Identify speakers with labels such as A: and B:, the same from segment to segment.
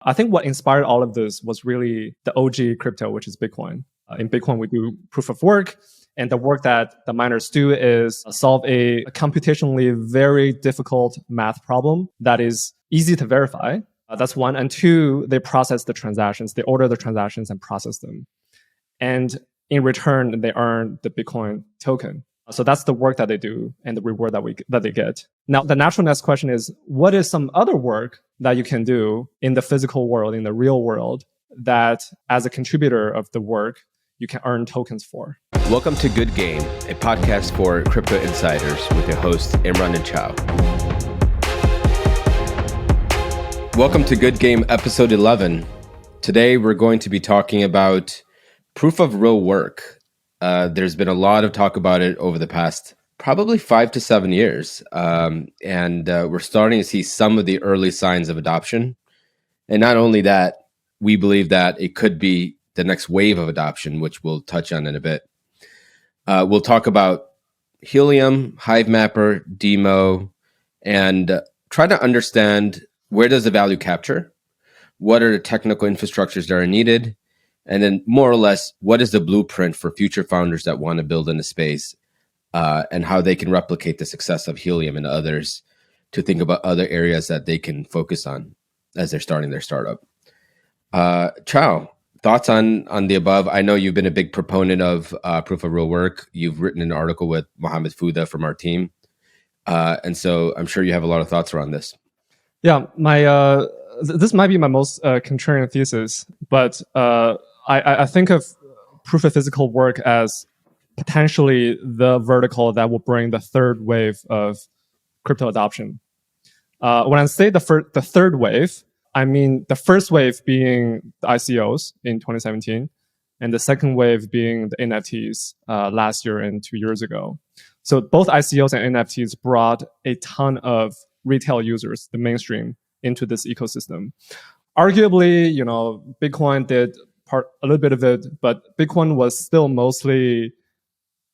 A: I think what inspired all of this was really the OG crypto, which is Bitcoin. In Bitcoin, we do proof of work. And the work that the miners do is solve a computationally very difficult math problem that is easy to verify. That's one. And two, they process the transactions. They order the transactions and process them. And in return, they earn the Bitcoin token. So that's the work that they do and the reward that they get. Now, the natural next question is, what is some other work that you can do in the physical world, in the real world, that as a contributor of the work, you can earn tokens for?
B: Welcome to Good Game, a podcast for crypto insiders with your hosts Imran and Chow. Welcome to Good Game episode 11. Today we're going to be talking about proof of real work. There's been a lot of talk about it over the past probably 5 to 7 years. And we're starting to see some of the early signs of adoption. And not only that, we believe that it could be the next wave of adoption, which we'll touch on in a bit. We'll talk about Helium, Hive Mapper, Demo, and try to understand where does the value capture, what are the technical infrastructures that are needed, and then more or less, what is the blueprint for future founders that want to build in the space, and how they can replicate the success of Helium and others to think about other areas that they can focus on as they're starting their startup. Chow, thoughts on the above? I know you've been a big proponent of proof of real work. You've written an article with Mohammed Fouda from our team. And so I'm sure you have a lot of thoughts around this.
A: Yeah, this might be my most contrarian thesis, but I think of proof of physical work as potentially the vertical that will bring the third wave of crypto adoption. When I say the third wave, I mean the first wave being the ICOs in 2017, and the second wave being the NFTs last year and 2 years ago. So both ICOs and NFTs brought a ton of retail users, the mainstream, into this ecosystem. Arguably, Bitcoin did a little bit of it, but Bitcoin was still mostly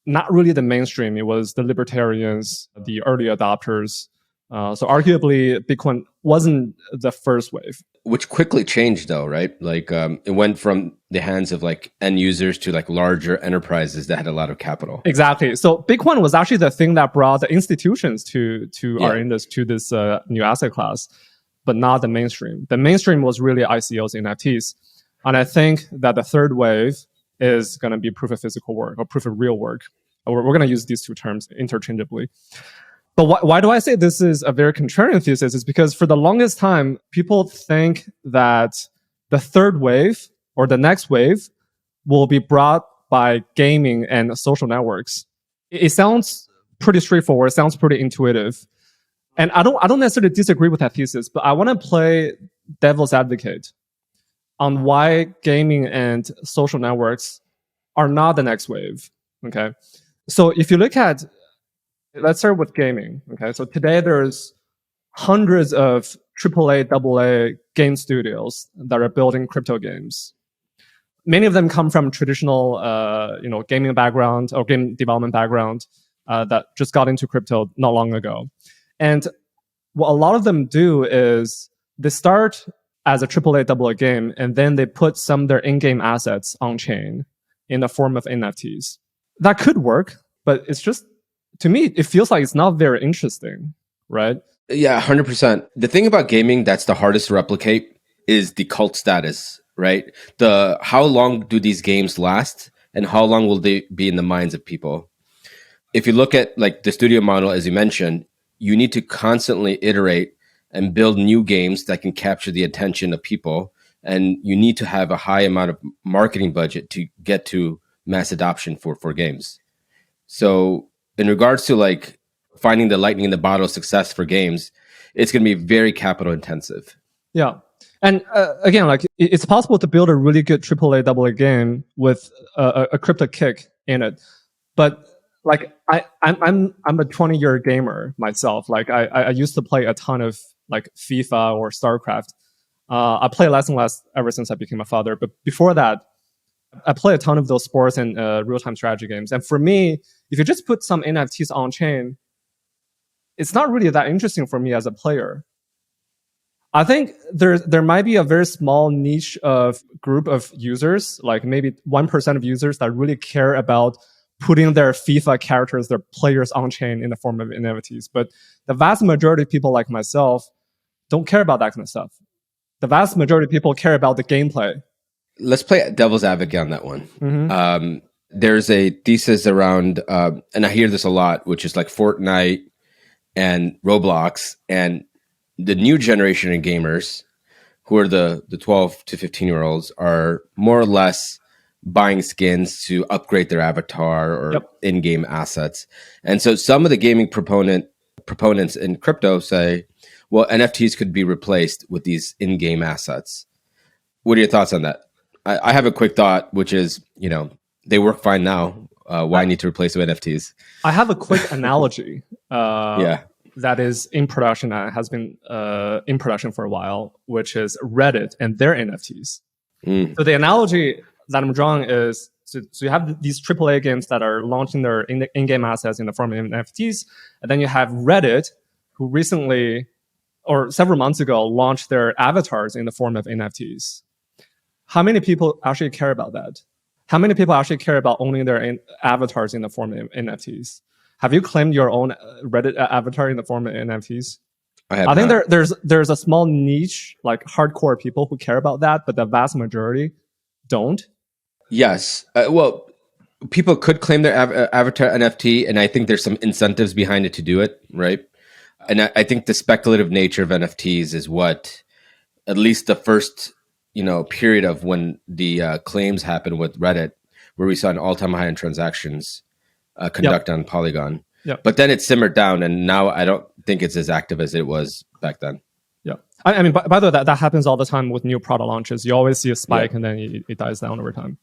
A: not really the mainstream. It was the libertarians, the early adopters. So arguably, Bitcoin wasn't the first wave.
B: Which quickly changed though, right? Like it went from the hands of like end users to like larger enterprises that had a lot of capital.
A: Exactly. So Bitcoin was actually the thing that brought the institutions to our industry, to this new asset class, but not the mainstream. The mainstream was really ICOs and NFTs. And I think that the third wave is going to be proof of physical work or proof of real work. We're going to use these two terms interchangeably. But why do I say this is a very contrarian thesis? Is because for the longest time, people think that the third wave or the next wave will be brought by gaming and social networks. It sounds pretty straightforward. It sounds pretty intuitive. And I don't necessarily disagree with that thesis, but I want to play devil's advocate on why gaming and social networks are not the next wave. Okay. So if you look at, let's start with gaming. Okay. So today there's hundreds of AAA, AA game studios that are building crypto games. Many of them come from traditional, gaming background or game development background that just got into crypto not long ago. And what a lot of them do is they start as a AAA, AA game, and then they put some of their in-game assets on chain in the form of NFTs. That could work, but it's just, to me, it feels like it's not very interesting, right?
B: Yeah, 100%. The thing about gaming that's the hardest to replicate is the cult status, right? How long do these games last, and how long will they be in the minds of people? If you look at like the studio model, as you mentioned, you need to constantly iterate and build new games that can capture the attention of people. And you need to have a high amount of marketing budget to get to mass adoption for games. So in regards to like finding the lightning in the bottle success for games, it's going to be very capital intensive.
A: Yeah. And again, like it's possible to build a really good AAA, AA game with a crypto kick in it. But like I'm a 20-year gamer myself. Like I used to play a ton of like FIFA or StarCraft. I play less and less ever since I became a father. But before that, I play a ton of those sports and real-time strategy games. And for me, if you just put some NFTs on chain, it's not really that interesting for me as a player. I think there might be a very small niche of group of users, like maybe 1% of users that really care about putting their FIFA characters, their players on chain in the form of NFTs. But the vast majority of people like myself don't care about that kind of stuff. The vast majority of people care about the gameplay.
B: Let's play devil's advocate on that one.
A: Mm-hmm.
B: There's a thesis around, and I hear this a lot, which is like Fortnite and Roblox and the new generation of gamers who are the 12 to 15-year-olds are more or less buying skins to upgrade their avatar or in-game assets. And so some of the gaming proponents in crypto say, well, NFTs could be replaced with these in-game assets. What are your thoughts on that? I have a quick thought, which is, they work fine now. Why need to replace with NFTs?
A: I have a quick analogy. That is in production and has been in production for a while, which is Reddit and their NFTs. So the analogy that I'm drawing is, so you have these AAA games that are launching their in-game assets in the form of NFTs, and then you have Reddit, who recently, or several months ago, launched their avatars in the form of NFTs. How many people actually care about that? How many people actually care about owning their avatars in the form of NFTs? Have you claimed your own Reddit avatar in the form of NFTs? I think there's a small niche, like hardcore people who care about that, but the vast majority don't.
B: Yes. Well, people could claim their avatar NFT, and I think there's some incentives behind it to do it, right? And I think the speculative nature of NFTs is what, at least the first period of when the claims happened with Reddit, where we saw an all-time high in transactions conducted on Polygon. But then it simmered down, and now I don't think it's as active as it was back then.
A: I mean, by the way, that happens all the time with new product launches. You always see a spike and then it dies down over time.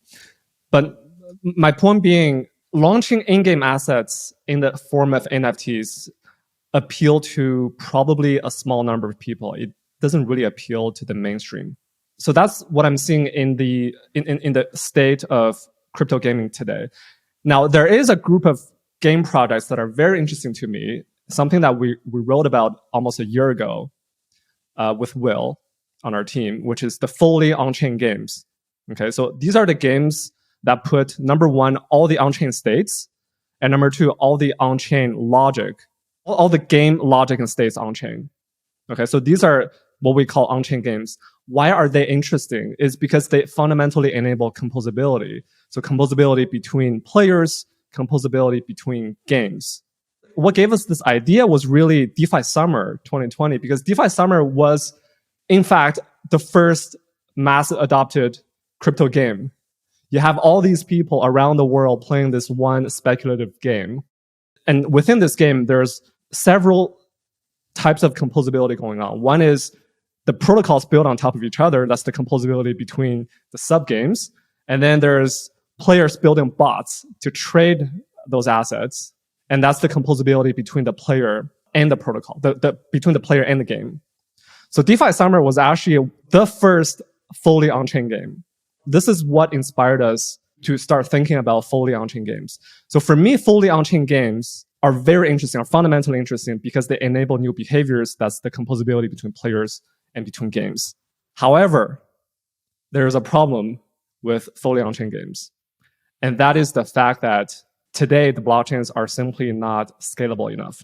A: But my point being, launching in-game assets in the form of NFTs appeal to probably a small number of people. It doesn't really appeal to the mainstream. So that's what I'm seeing in the state of crypto gaming today. Now, there is a group of game projects that are very interesting to me, something that we wrote about almost a year ago with Will on our team, which is the fully on-chain games. Okay, so these are the games that put, number one, all the on-chain states, and number two, all the on-chain logic, all the game logic and states on-chain. Okay, so these are what we call on-chain games. Why are they interesting? Is because they fundamentally enable composability. So composability between players, composability between games. What gave us this idea was really DeFi Summer 2020, because DeFi Summer was, in fact, the first mass adopted crypto game. You have all these people around the world playing this one speculative game. And within this game, there's several types of composability going on. One is the protocols built on top of each other. That's the composability between the sub games. And then there's players building bots to trade those assets. And that's the composability between the player and the protocol, between the player and the game. So DeFi Summer was actually the first fully on-chain game. This is what inspired us to start thinking about fully on-chain games. So for me, fully on-chain games are very interesting, are fundamentally interesting because they enable new behaviors. That's the composability between players and between games. However, there is a problem with fully on-chain games. And that is the fact that today the blockchains are simply not scalable enough.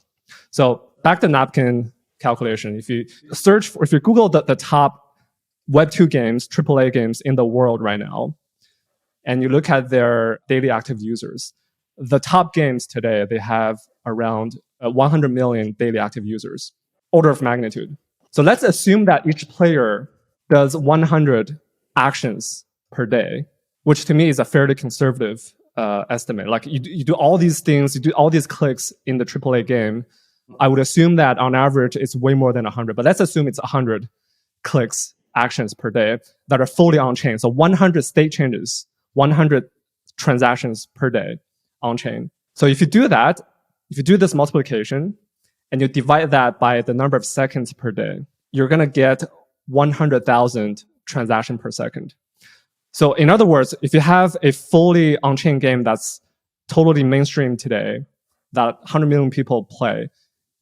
A: So back to napkin calculation. If you Google the top Web2 games, AAA games in the world right now, and you look at their daily active users, the top games today, they have around 100 million daily active users, order of magnitude. So let's assume that each player does 100 actions per day, which to me is a fairly conservative estimate. Like you do all these things, you do all these clicks in the AAA game. I would assume that on average, it's way more than 100, but let's assume it's 100 clicks, actions per day that are fully on chain. So 100 state changes, 100 transactions per day on chain. So if you do that, if you do this multiplication and you divide that by the number of seconds per day, you're going to get 100,000 transactions per second. So in other words, if you have a fully on-chain game that's totally mainstream today, that 100 million people play,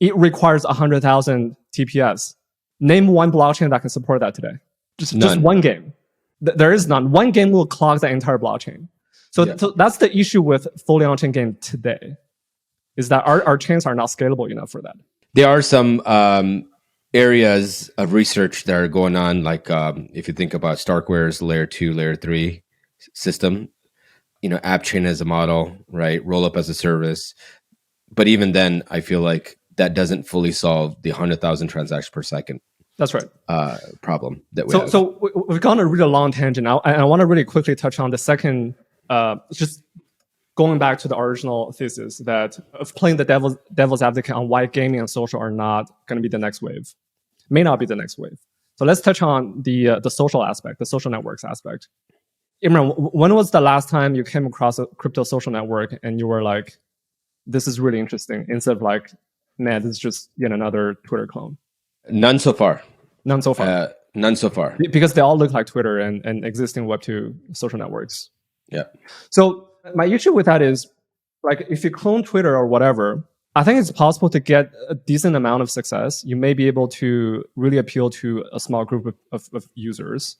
A: it requires 100,000 TPS. Name one blockchain that can support that today. Just one game. There is none. One game will clog the entire blockchain. So that's the issue with fully on-chain game today, is that our chains are not scalable enough for that.
B: There are some areas of research that are going on, like if you think about Starkware's layer 2, layer 3 system, app chain as a model, right? Roll up as a service. But even then, I feel like that doesn't fully solve the 100,000 transactions per second.
A: That's right.
B: Problem that we have.
A: So we've gone a really long tangent now, and I want to really quickly touch on the second, just going back to the original thesis that of playing the devil's advocate on why gaming and social are not going to be the next wave, may not be the next wave. So let's touch on the social aspect, the social networks aspect. Imran, when was the last time you came across a crypto social network and you were like, this is really interesting, instead of like, man, this is just yet another Twitter clone?
B: None so far.
A: None so far.
B: None so far.
A: Because they all look like Twitter and existing Web2 social networks.
B: Yeah.
A: So my issue with that is, like, if you clone Twitter or whatever, I think it's possible to get a decent amount of success. You may be able to really appeal to a small group of users.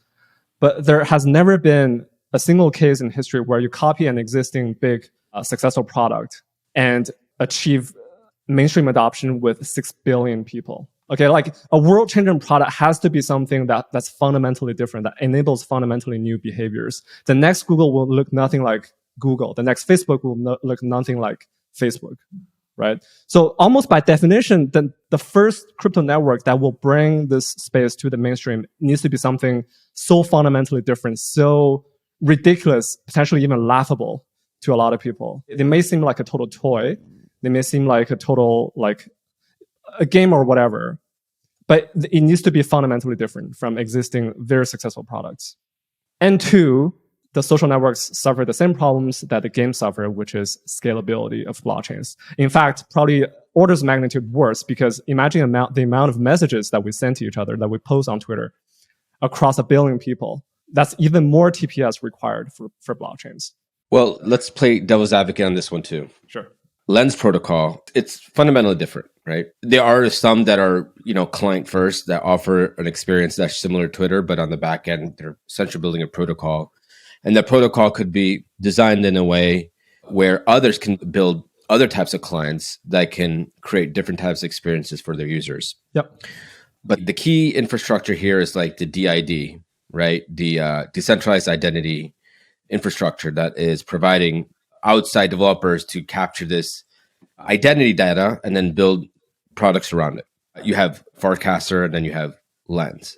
A: But there has never been a single case in history where you copy an existing big successful product and achieve mainstream adoption with 6 billion people. Okay, like a world-changing product has to be something that's fundamentally different, that enables fundamentally new behaviors. The next Google will look nothing like Google. The next Facebook will look nothing like Facebook, right? So almost by definition, the first crypto network that will bring this space to the mainstream needs to be something so fundamentally different, so ridiculous, potentially even laughable to a lot of people. They may seem like a total toy. They may seem like a total, like a game or whatever, but it needs to be fundamentally different from existing very successful products. And two, the social networks suffer the same problems that the games suffer, which is scalability of blockchains. In fact, probably orders of magnitude worse, because imagine the amount of messages that we send to each other, that we post on Twitter across 1 billion people. That's even more TPS required for blockchains.
B: Well, let's play devil's advocate on this one too.
A: Sure.
B: Lens protocol, it's fundamentally different, right? There are some that are, client first, that offer an experience that's similar to Twitter, but on the back end, they're essentially building a protocol. And the protocol could be designed in a way where others can build other types of clients that can create different types of experiences for their users.
A: Yep.
B: But the key infrastructure here is like the DID, right? The decentralized identity infrastructure that is providing outside developers to capture this identity data and then build products around it. You have Farcaster and then you have Lens.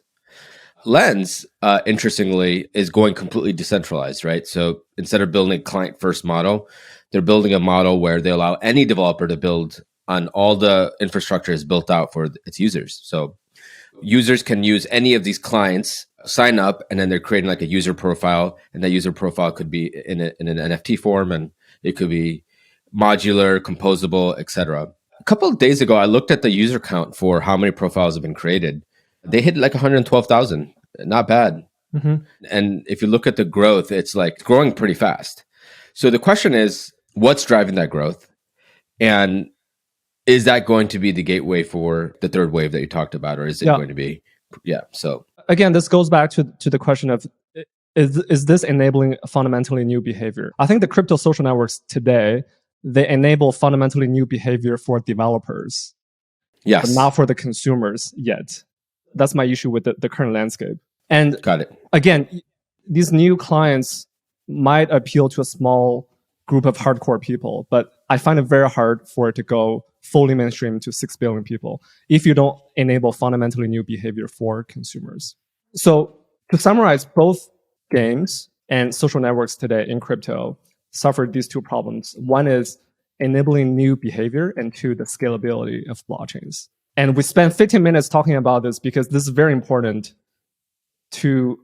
B: Lens, interestingly, is going completely decentralized, right? So instead of building a client-first model, they're building a model where they allow any developer to build on all the infrastructure is built out for its users. So users can use any of these clients, sign up, and then they're creating like a user profile, and that user profile could be in an NFT form, and it could be modular, composable, etc. A couple of days ago, I looked at the user count for how many profiles have been created. They hit like 112,000. Not bad. Mm-hmm. And if you look at the growth, it's like growing pretty fast. So the question is, what's driving that growth? And is that going to be the gateway for the third wave that you talked about? Or is it going to be, so.
A: Again, this goes back to the question of, is this enabling fundamentally new behavior? I think the crypto social networks today, they enable fundamentally new behavior for developers.
B: Yes.
A: But not for the consumers yet. That's my issue with the current landscape. And
B: got it.
A: Again, these new clients might appeal to a small group of hardcore people, but I find it very hard for it to go fully mainstream to 6 billion people if you don't enable fundamentally new behavior for consumers. So to summarize, both games and social networks today in crypto suffer these two problems. One is enabling new behavior, and two, the scalability of blockchains. And we spent 15 minutes talking about this because this is very important to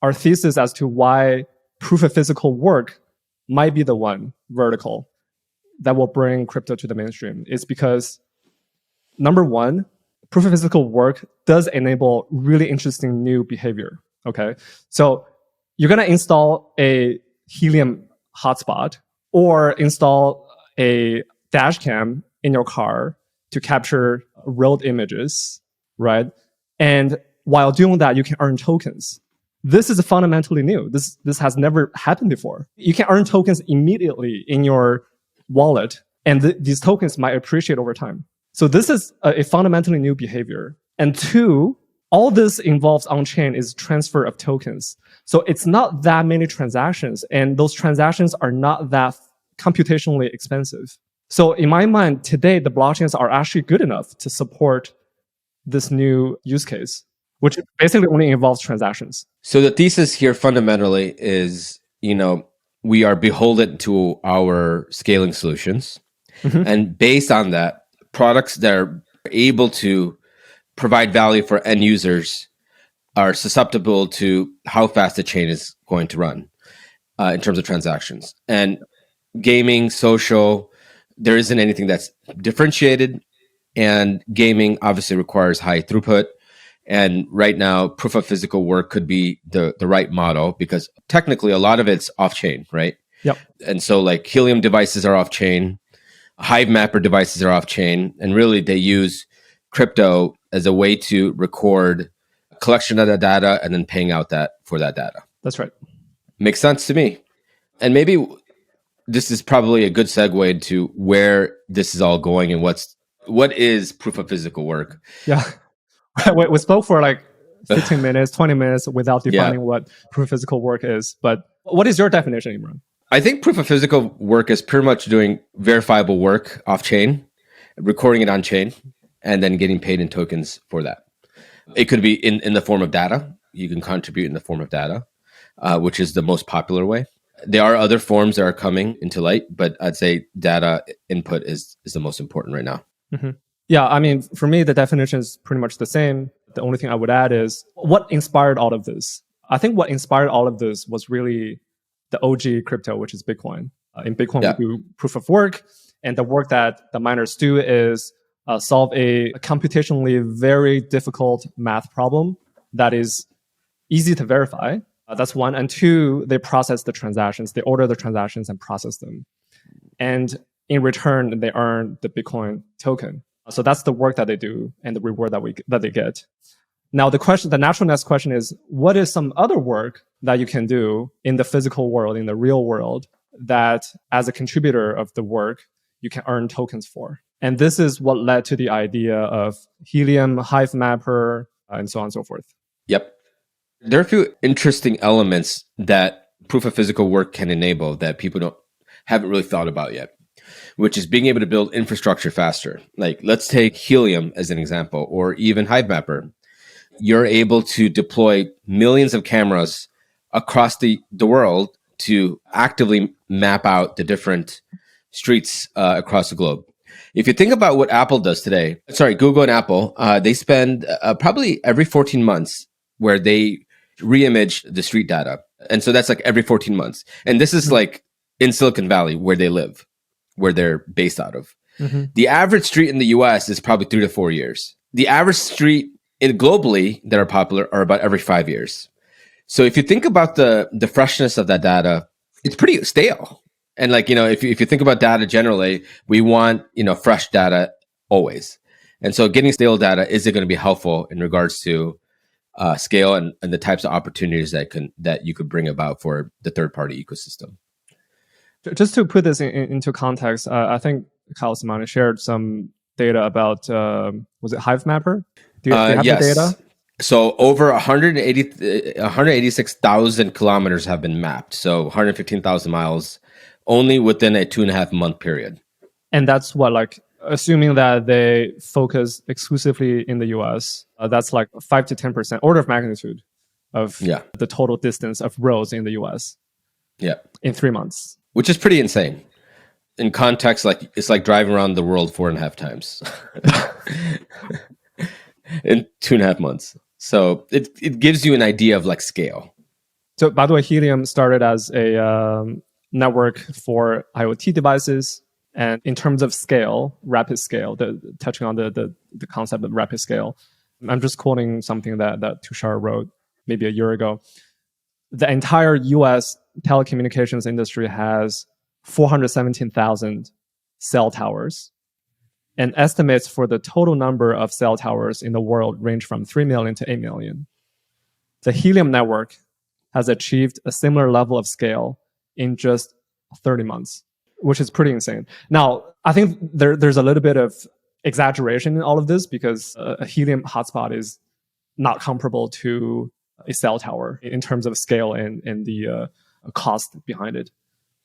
A: our thesis as to why proof of physical work might be the one vertical that will bring crypto to the mainstream. It's because, number one, proof of physical work does enable really interesting new behavior. Okay, so you're going to install a Helium hotspot or install a dash cam in your car to capture road images, right? And while doing that, you can earn tokens. This is fundamentally new. This has never happened before. You can earn tokens immediately in your wallet, and these tokens might appreciate over time. So this is a fundamentally new behavior. And two, all this involves on-chain is transfer of tokens. So it's not that many transactions, and those transactions are not that computationally expensive. So in my mind, today, the blockchains are actually good enough to support this new use case, which basically only involves transactions.
B: So the thesis here fundamentally is, we are beholden to our scaling solutions. And based on that, products that are able to provide value for end users are susceptible to how fast the chain is going to run in terms of transactions. And gaming, social, there isn't anything that's differentiated. And gaming obviously requires high throughput. And right now, proof of physical work could be the right model because technically a lot of it's off-chain, right?
A: Yep.
B: And so like Helium devices are off-chain, Hive Mapper devices are off-chain, and really they use crypto as a way to record collection of the data and then paying out for that data.
A: That's right.
B: Makes sense to me. And maybe this is probably a good segue into where this is all going and what is proof of physical work.
A: Yeah. We spoke for like 15 minutes, 20 minutes without defining what proof of physical work is. But what is your definition, Imran?
B: I think proof of physical work is pretty much doing verifiable work off-chain, recording it on-chain, and then getting paid in tokens for that. It could be in the form of data. You can contribute in the form of data, which is the most popular way. There are other forms that are coming into light, but I'd say data input is the most important right now.
A: Mm-hmm. Yeah, I mean, for me, the definition is pretty much the same. The only thing I would add is what inspired all of this. I think what inspired all of this was really the OG crypto, which is Bitcoin. In Bitcoin, we do proof of work. And the work that the miners do is solve a computationally very difficult math problem that is easy to verify. That's one. And two, they process the transactions. They order the transactions and process them. And in return, they earn the Bitcoin token. So that's the work that they do and the reward that they get. Now, the natural next question is, what is some other work that you can do in the physical world, in the real world, that as a contributor of the work, you can earn tokens for? And this is what led to the idea of Helium, Hive Mapper, and so on and so forth.
B: Yep. There are a few interesting elements that proof of physical work can enable that people haven't really thought about yet, which is being able to build infrastructure faster. Like, let's take Helium as an example, or even Hive Mapper. You're able to deploy millions of cameras across the world to actively map out the different streets across the globe. If you think about what Apple does today, Google and Apple, they spend probably every 14 months where they re-image the street data. And so that's like every 14 months. And this is like in Silicon Valley where they live, where they're based out of. Mm-hmm. The average street in the US is probably 3 to 4 years. The average street globally that are popular are about every 5 years. So if you think about the freshness of that data, it's pretty stale. And like, if you think about data generally, we want, fresh data always. And so getting stale data, is it going to be helpful in regards to scale and the types of opportunities that you could bring about for the third-party ecosystem?
A: Just to put this into context, I think Kyle Simani shared some data about, was it Hive Mapper? Do you have
B: yes.
A: the data?
B: So over 186,000 kilometers have been mapped. So 115,000 miles only within a 2.5 month period.
A: And that's what, like, assuming that they focus exclusively in the US, that's like 5 to 10% order of magnitude of the total distance of roads in the US.
B: Yeah.
A: In 3 months.
B: Which is pretty insane. In context, like it's like driving around the world 4.5 times in 2.5 months. So it gives you an idea of like scale.
A: So by the way, Helium started as a network for IoT devices. And in terms of scale, rapid scale, touching on the concept of rapid scale, I'm just quoting something that Tushar wrote maybe a year ago. The entire US telecommunications industry has 417,000 cell towers. And estimates for the total number of cell towers in the world range from 3 million to 8 million. The Helium network has achieved a similar level of scale in just 30 months, which is pretty insane. Now, I think there's a little bit of exaggeration in all of this because a Helium hotspot is not comparable to a cell tower in terms of scale and the cost behind it.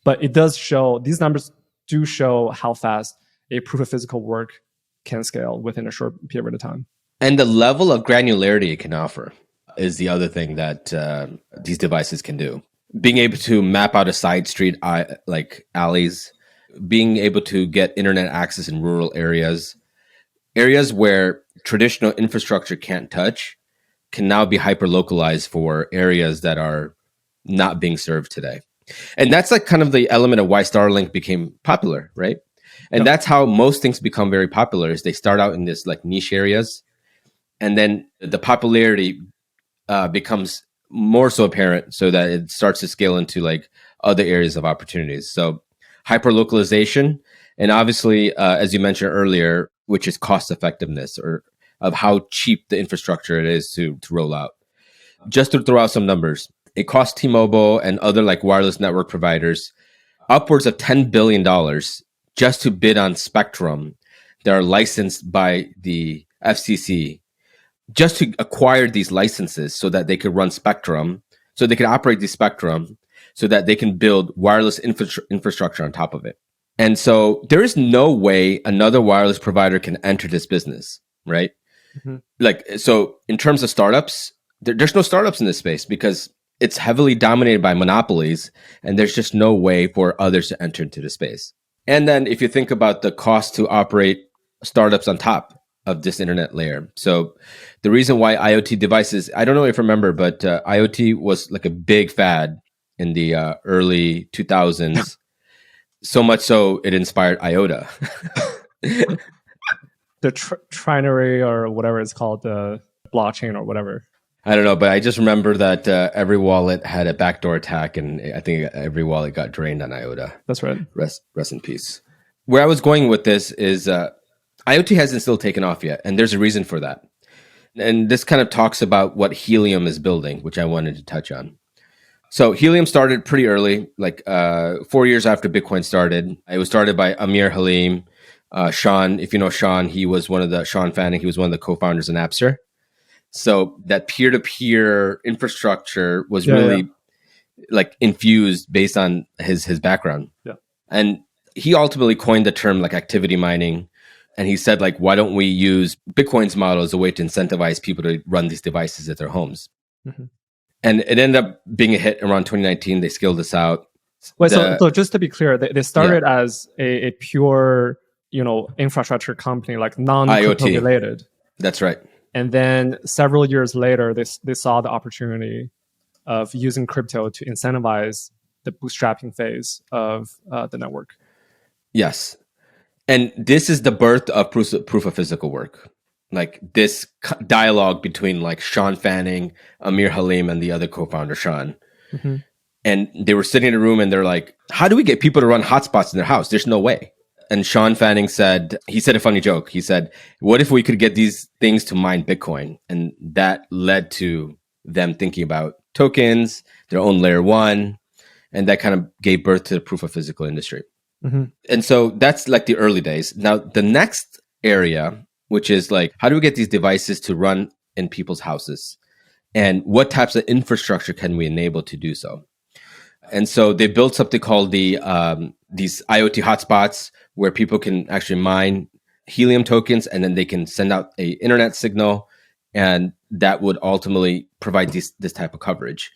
A: But it does show, these numbers do show how fast a proof of physical work can scale within a short period of time.
B: And the level of granularity it can offer is the other thing that these devices can do. Being able to map out a side street, like alleys, being able to get internet access in rural areas where traditional infrastructure can't touch, can now be hyper localized for areas that are not being served today. And that's like kind of the element of why Starlink became popular, right? And that's how most things become very popular is they start out in this like niche areas, and then the popularity becomes more so apparent so that it starts to scale into like other areas of opportunities. So hyper localization, and obviously, as you mentioned earlier, which is cost effectiveness or of how cheap the infrastructure it is to roll out. Just to throw out some numbers, it costs T-Mobile and other like wireless network providers upwards of $10 billion just to bid on spectrum that are licensed by the FCC, just to acquire these licenses so that they could run spectrum, so they could operate the spectrum, so that they can build wireless infrastructure on top of it. And so there is no way another wireless provider can enter this business, right? Mm-hmm. Like, so in terms of startups, there's no startups in this space because it's heavily dominated by monopolies, and there's just no way for others to enter into the space. And then if you think about the cost to operate startups on top of this internet layer. So the reason why IoT devices, I don't know if you remember, but IoT was like a big fad in the early 2000s. So much so it inspired IOTA.
A: The trinary or whatever it's called, the blockchain or whatever.
B: I don't know, but I just remember that every wallet had a backdoor attack, and I think every wallet got drained on IOTA.
A: That's right.
B: Rest in peace. Where I was going with this is IoT hasn't still taken off yet, and there's a reason for that. And this kind of talks about what Helium is building, which I wanted to touch on. So Helium started pretty early, like 4 years after Bitcoin started. It was started by Amir Helium. Sean, if you know Sean, Sean Fanning, he was one of the co-founders in Napster. So that peer-to-peer infrastructure was really like infused based on his background. Yeah. And he ultimately coined the term like activity mining. And he said, like, why don't we use Bitcoin's model as a way to incentivize people to run these devices at their homes? Mm-hmm. And it ended up being a hit around 2019. They scaled this out.
A: Wait, so just to be clear, they started as a pure, infrastructure company, like non-crypto related.
B: That's right.
A: And then several years later, they saw the opportunity of using crypto to incentivize the bootstrapping phase of the network.
B: Yes. And this is the birth of proof of physical work. Like this dialogue between like Sean Fanning, Amir Helium, and the other co-founder, Sean. Mm-hmm. And they were sitting in a room and they're like, how do we get people to run hotspots in their house? There's no way. And Sean Fanning said a funny joke. He said, what if we could get these things to mine Bitcoin? And that led to them thinking about tokens, their own layer one. And that kind of gave birth to the proof of physical industry. Mm-hmm. And so that's like the early days. Now, the next area, which is like, how do we get these devices to run in people's houses? And what types of infrastructure can we enable to do so? And so they built something called these IoT hotspots where people can actually mine Helium tokens, and then they can send out a internet signal, and that would ultimately provide this type of coverage.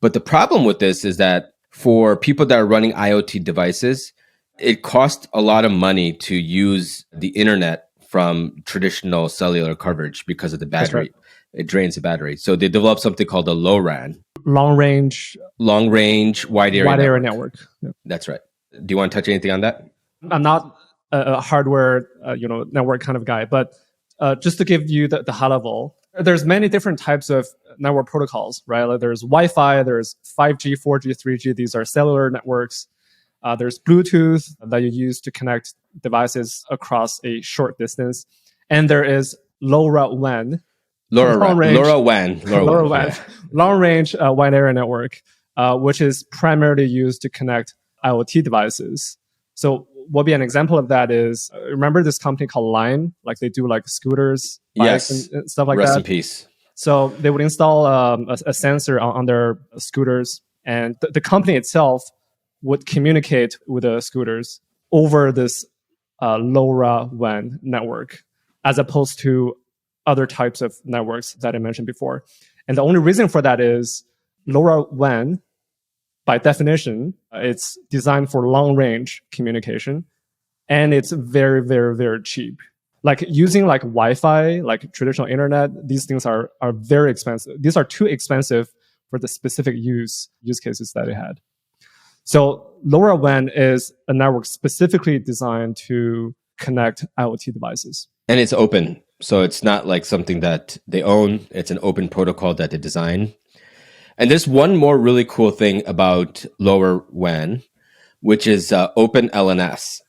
B: But the problem with this is that for people that are running IoT devices, it costs a lot of money to use the internet from traditional cellular coverage because of the battery. Right. It drains the battery. So they developed something called a LORAN.
A: Long range
B: wide area
A: network. Yeah.
B: That's right. Do you want to touch anything on that?
A: I'm not a hardware, network kind of guy, but just to give you the high level, there's many different types of network protocols, right? Like there's Wi-Fi, there's 5G, 4G, 3G. These are cellular networks. There's Bluetooth that you use to connect devices across a short distance. And there is LoRaWAN,
B: LoRaWAN,
A: long range wide area network, which is primarily used to connect IoT devices. So what be an example of that is, remember this company called Lime? Like they do like scooters, bikes, and stuff like
B: Rest
A: that.
B: in peace.
A: So they would install a sensor on their scooters, and the company itself would communicate with the scooters over this LoRaWAN network, as opposed to other types of networks that I mentioned before. And the only reason for that is LoRaWAN, by definition, it's designed for long-range communication, and it's very, very, very cheap. Like using like Wi-Fi, like traditional internet, these things are very expensive. These are too expensive for the specific use cases that it had. So LoRaWAN is a network specifically designed to connect IoT devices.
B: And it's open. So it's not like something that they own. It's an open protocol that they design. And there's one more really cool thing about LoRaWAN, which is OpenLNS,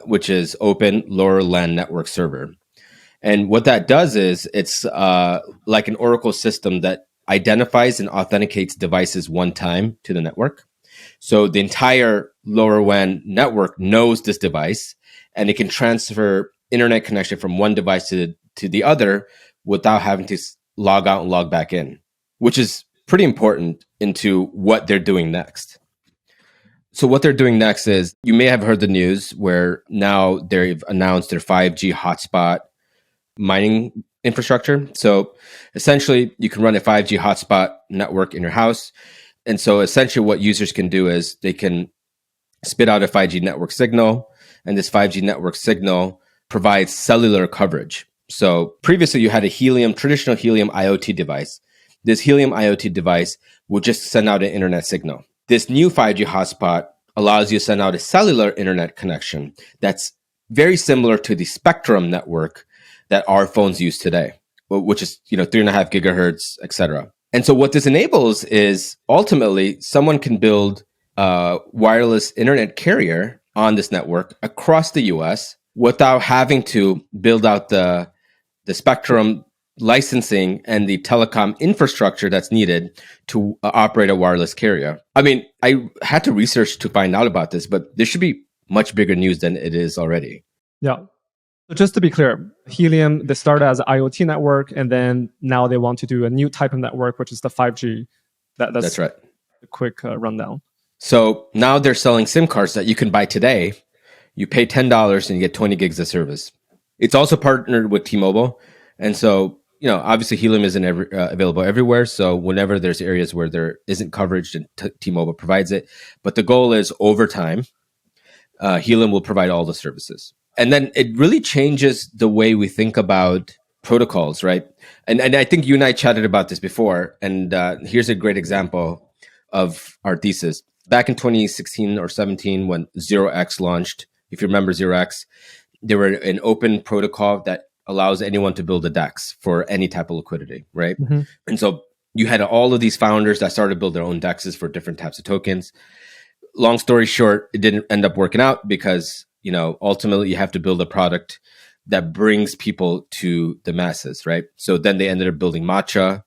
B: which is Open LoRa LAN Network Server. And what that does is it's like an Oracle system that identifies and authenticates devices one time to the network. So the entire LoRaWAN network knows this device, and it can transfer internet connection from one device to the other without having to log out and log back in, which is pretty important into what they're doing next. So what they're doing next is, you may have heard the news where now they've announced their 5G hotspot mining infrastructure. So essentially, you can run a 5G hotspot network in your house. And so essentially what users can do is they can spit out a 5G network signal, and this 5G network signal provides cellular coverage. So previously you had a traditional Helium IoT device. This Helium IoT device will just send out an internet signal. This new 5G hotspot allows you to send out a cellular internet connection that's very similar to the Spectrum network that our phones use today, which is 3.5 gigahertz, etc. And so what this enables is ultimately someone can build a wireless internet carrier on this network across the US without having to build out the Spectrum licensing and the telecom infrastructure that's needed to operate a wireless carrier. I mean, I had to research to find out about this, but this should be much bigger news than it is already.
A: Yeah. So just to be clear, Helium, they started as an IoT network, and then now they want to do a new type of network, which is the 5G. That's
B: right.
A: A quick rundown.
B: So now they're selling SIM cards that you can buy today. You pay $10 and you get 20 gigs of service. It's also partnered with T-Mobile. And so, obviously Helium isn't available everywhere. So whenever there's areas where there isn't coverage, then T-Mobile provides it. But the goal is over time, Helium will provide all the services. And then it really changes the way we think about protocols, right? And I think you and I chatted about this before. And here's a great example of our thesis. Back in 2016 or 17, when 0x launched, if you remember 0x, they were an open protocol that allows anyone to build a DEX for any type of liquidity, right? Mm-hmm. And so you had all of these founders that started to build their own DEXs for different types of tokens. Long story short, it didn't end up working out because, ultimately you have to build a product that brings people to the masses, right? So then they ended up building Matcha,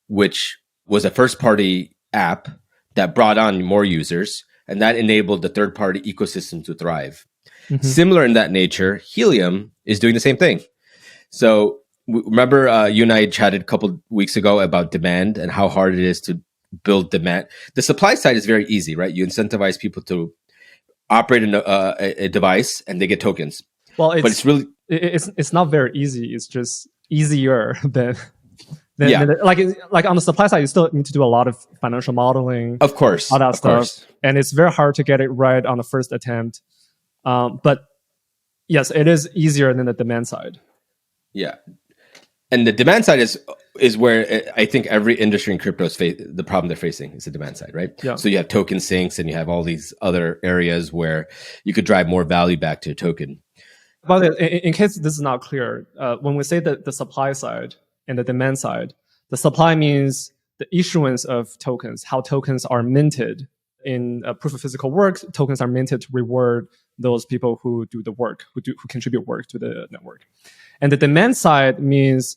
B: which was a first-party app that brought on more users, and that enabled the third-party ecosystem to thrive. Mm-hmm. Similar in that nature, Helium is doing the same thing. So remember, you and I chatted a couple weeks ago about demand and how hard it is to build demand. The supply side is very easy, right? You incentivize people to operate a device, and they get tokens.
A: Well, it's not very easy. It's just easier than like on the supply side, you still need to do a lot of financial modeling,
B: of course,
A: all that stuff, and it's very hard to get it right on the first attempt. But yes, it is easier than the demand side.
B: Yeah, and the demand side is where I think every industry in crypto the problem they're facing is the demand side, right?
A: Yeah.
B: So you have token sinks, and you have all these other areas where you could drive more value back to a token.
A: But in case this is not clear, when we say that the supply side and the demand side, the supply means the issuance of tokens, how tokens are minted in proof of physical work, tokens are minted to reward those people who do the work, who contribute work to the network. And the demand side means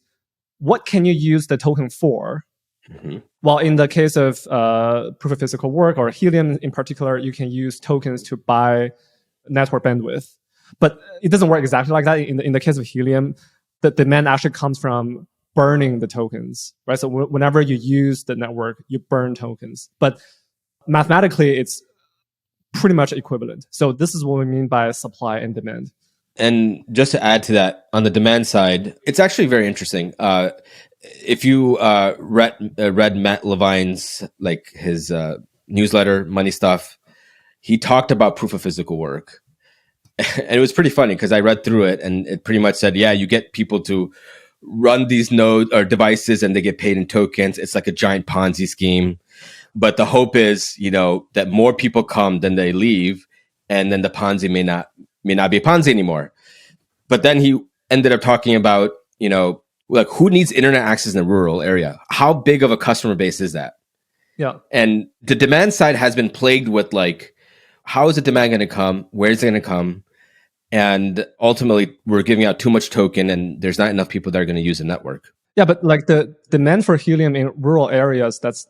A: what can you use the token for? Mm-hmm. Well, in the case of proof of physical work or Helium in particular, you can use tokens to buy network bandwidth. But it doesn't work exactly like that. In the case of Helium, the demand actually comes from burning the tokens, right? So whenever you use the network, you burn tokens. But mathematically, it's pretty much equivalent. So this is what we mean by supply and demand.
B: And just to add to that, on the demand side, it's actually very interesting. If you read Matt Levine's, like his newsletter, Money Stuff, he talked about proof of physical work. And it was pretty funny because I read through it and it pretty much said, yeah, you get people to run these nodes or devices and they get paid in tokens. It's like a giant Ponzi scheme. But the hope is, that more people come than they leave. And then the Ponzi may not be a Ponzi anymore. But then he ended up talking about, like who needs internet access in a rural area? How big of a customer base is that?
A: Yeah.
B: And the demand side has been plagued with like, how is the demand going to come? Where is it going to come? And ultimately, we're giving out too much token and there's not enough people that are going to use the network.
A: Yeah, but like the demand for Helium in rural areas, that's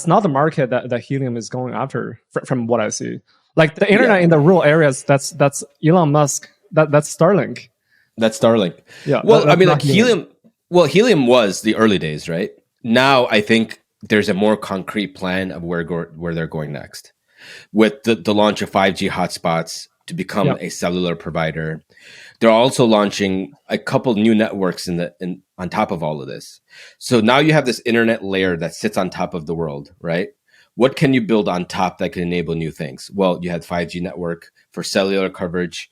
A: not the market that Helium is going after from what I see. Like the internet in the rural areas, that's Elon Musk, that's Starlink.
B: That's Starlink.
A: Yeah.
B: Well, I mean, like Helium. Well, Helium was the early days, right? Now I think there's a more concrete plan of where they're going next, with the launch of 5G hotspots to become a cellular provider. They're also launching a couple new networks on top of all of this. So now you have this internet layer that sits on top of the world, right? What can you build on top that can enable new things? Well, you had 5G network for cellular coverage.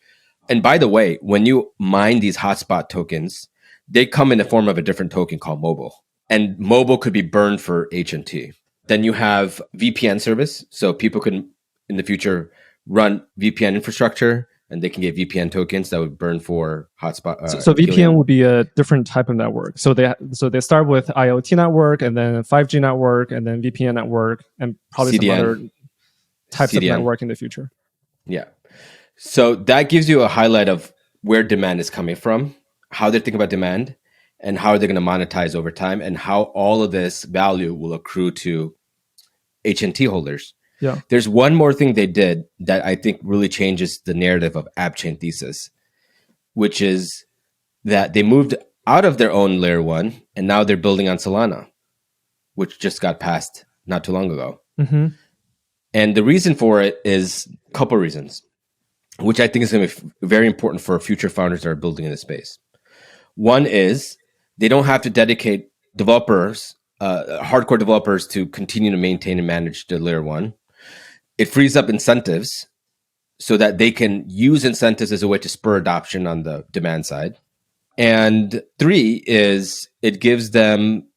B: And by the way, when you mine these hotspot tokens, they come in the form of a different token called mobile. And mobile could be burned for HNT. Then you have VPN service. So people can, in the future, run VPN infrastructure and they can get VPN tokens that would burn for hotspot.
A: So VPN would be a different type of network. So they start with IoT network and then 5G network and then VPN network and probably
B: CDN.
A: some other types of network in the future.
B: Yeah. So that gives you a highlight of where demand is coming from, how they think about demand, and how they're going to monetize over time, and how all of this value will accrue to HNT holders.
A: Yeah.
B: There's one more thing they did that I think really changes the narrative of AppChain thesis, which is that they moved out of their own layer 1 and now they're building on Solana, which just got passed not too long ago.
A: Mm-hmm.
B: And the reason for it is a couple of reasons, which I think is going to be very important for future founders that are building in this space. One is they don't have to dedicate developers, hardcore developers, to continue to maintain and manage the layer 1. It frees up incentives so that they can use incentives as a way to spur adoption on the demand side. And 3 is it gives them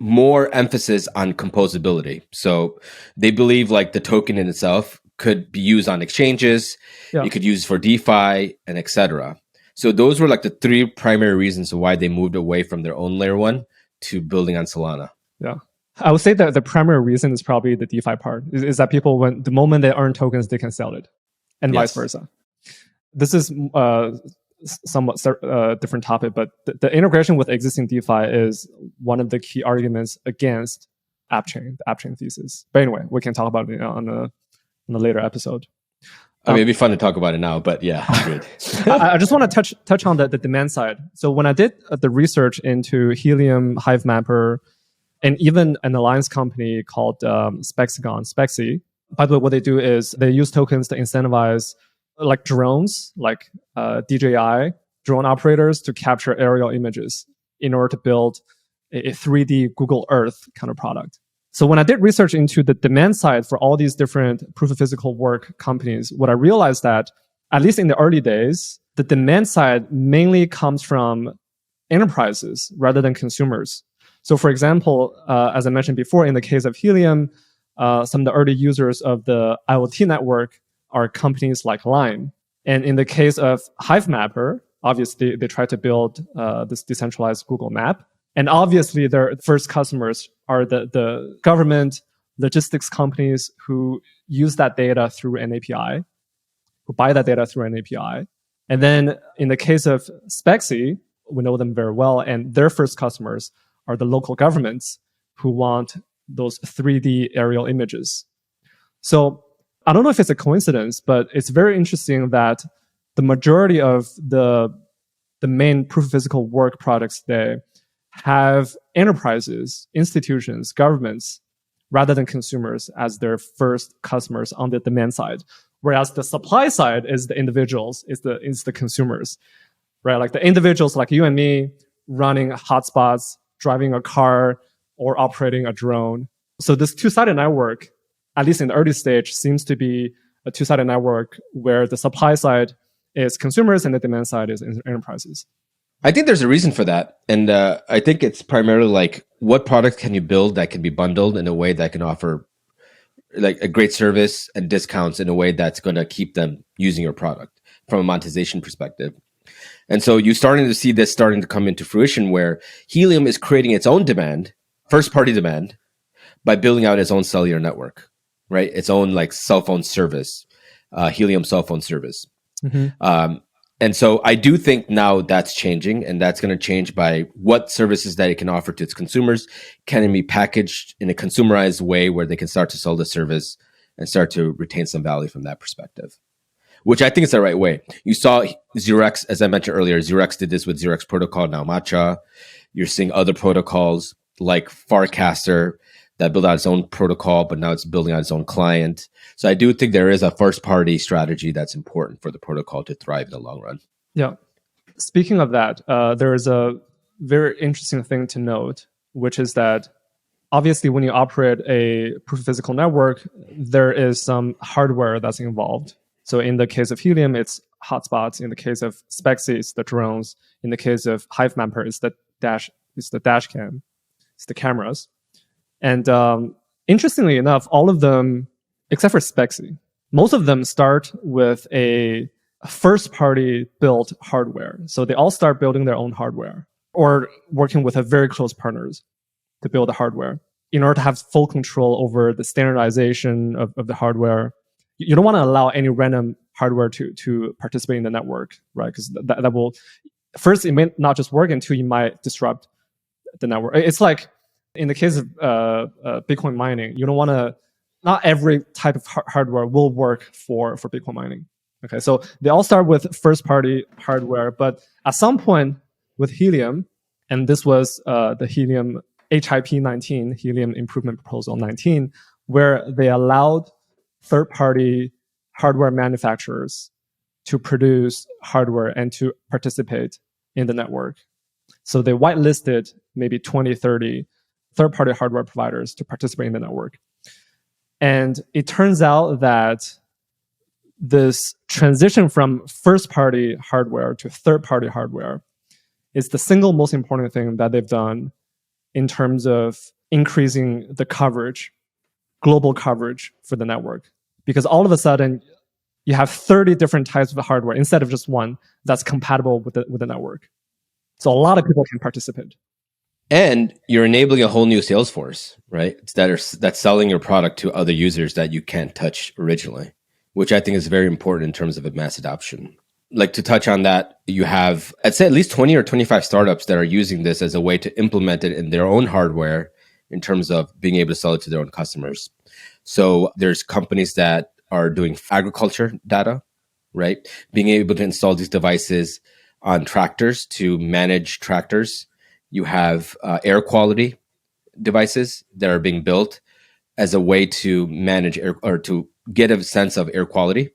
B: more emphasis on composability. So they believe like the token in itself could be used on exchanges. Yeah. It could use for DeFi and etc. So those were like the 3 primary reasons why they moved away from their own layer 1 to building on Solana.
A: Yeah. I would say that the primary reason is probably the DeFi part, is that people, when the moment they earn tokens, they can sell it, and vice versa. This is somewhat different topic, but the integration with existing DeFi is one of the key arguments against AppChain, the AppChain thesis. But anyway, we can talk about it on a later episode.
B: I mean, it'd be fun to talk about it now, but yeah, agreed.
A: I just want to touch on the demand side. So when I did the research into Helium, Hivemapper, and even an alliance company called Spexy. By the way, what they do is they use tokens to incentivize like drones, like DJI drone operators, to capture aerial images in order to build a 3D Google Earth kind of product. So when I did research into the demand side for all these different proof of physical work companies, what I realized that, at least in the early days, the demand side mainly comes from enterprises rather than consumers. So for example, as I mentioned before, in the case of Helium, some of the early users of the IoT network are companies like Lime. And in the case of Hivemapper, obviously they try to build this decentralized Google map. And obviously their first customers are the government logistics companies who use that data through an API, who buy that data through an API. And then in the case of Spexy, we know them very well, and their first customers are the local governments who want those 3D aerial images. So I don't know if it's a coincidence, but it's very interesting that the majority of the main proof of physical work products today have enterprises, institutions, governments, rather than consumers as their first customers on the demand side. Whereas the supply side is the individuals, is the consumers, right? Like the individuals like you and me running hotspots, driving a car, or operating a drone. So this two-sided network, at least in the early stage, seems to be a two-sided network where the supply side is consumers and the demand side is enterprises.
B: I think there's a reason for that. And I think it's primarily like, what product can you build that can be bundled in a way that can offer like a great service and discounts in a way that's going to keep them using your product from a monetization perspective. And so you're starting to see this starting to come into fruition where Helium is creating its own demand, first party demand, by building out its own cellular network, right? Its own like cell phone service, Helium cell phone service. And so I do think now that's changing, and that's going to change by what services that it can offer to its consumers. Can it be packaged in a consumerized way where they can start to sell the service and start to retain some value from that perspective, which I think is the right way. You saw Xerox, as I mentioned earlier, Xerox did this with Xerox protocol, now Matcha. You're seeing other protocols like Farcaster that build out its own protocol, but now it's building out its own client. So I do think there is a first-party strategy that's important for the protocol to thrive in the long run.
A: Yeah. Speaking of that, there is a very interesting thing to note, which is that obviously when you operate a proof of physical network, there is some hardware that's involved. So in the case of Helium, it's hotspots. In the case of Spexy, it's the drones. In the case of HiveMapper, it's the dash cam, it's the cameras. And interestingly enough, all of them, except for Spexy, most of them start with a first-party built hardware. So they all start building their own hardware or working with a very close partners to build the hardware in order to have full control over the standardization of the hardware. You don't want to allow any random hardware to participate in the network, right? Because that will, first, it may not just work, until you might disrupt the network. It's like, in the case of Bitcoin mining, you don't want to, not every type of hardware will work for Bitcoin mining. Okay, so they all start with first-party hardware, but at some point with Helium, and this was the Helium HIP 19, Helium Improvement Proposal 19, where they allowed third-party hardware manufacturers to produce hardware and to participate in the network. So they whitelisted maybe 20, 30 third-party hardware providers to participate in the network. And it turns out that this transition from first-party hardware to third-party hardware is the single most important thing that they've done in terms of increasing the coverage, global coverage for the network. Because all of a sudden, you have 30 different types of hardware instead of just one that's compatible with the network. So a lot of people can participate.
B: And you're enabling a whole new sales force, right? That's selling your product to other users that you can't touch originally, which I think is very important in terms of a mass adoption. Like, to touch on that, you have, I'd say, at least 20 or 25 startups that are using this as a way to implement it in their own hardware in terms of being able to sell it to their own customers. So there's companies that are doing agriculture data, right? Being able to install these devices on tractors to manage tractors. You have air quality devices that are being built as a way to manage air, or to get a sense of air quality.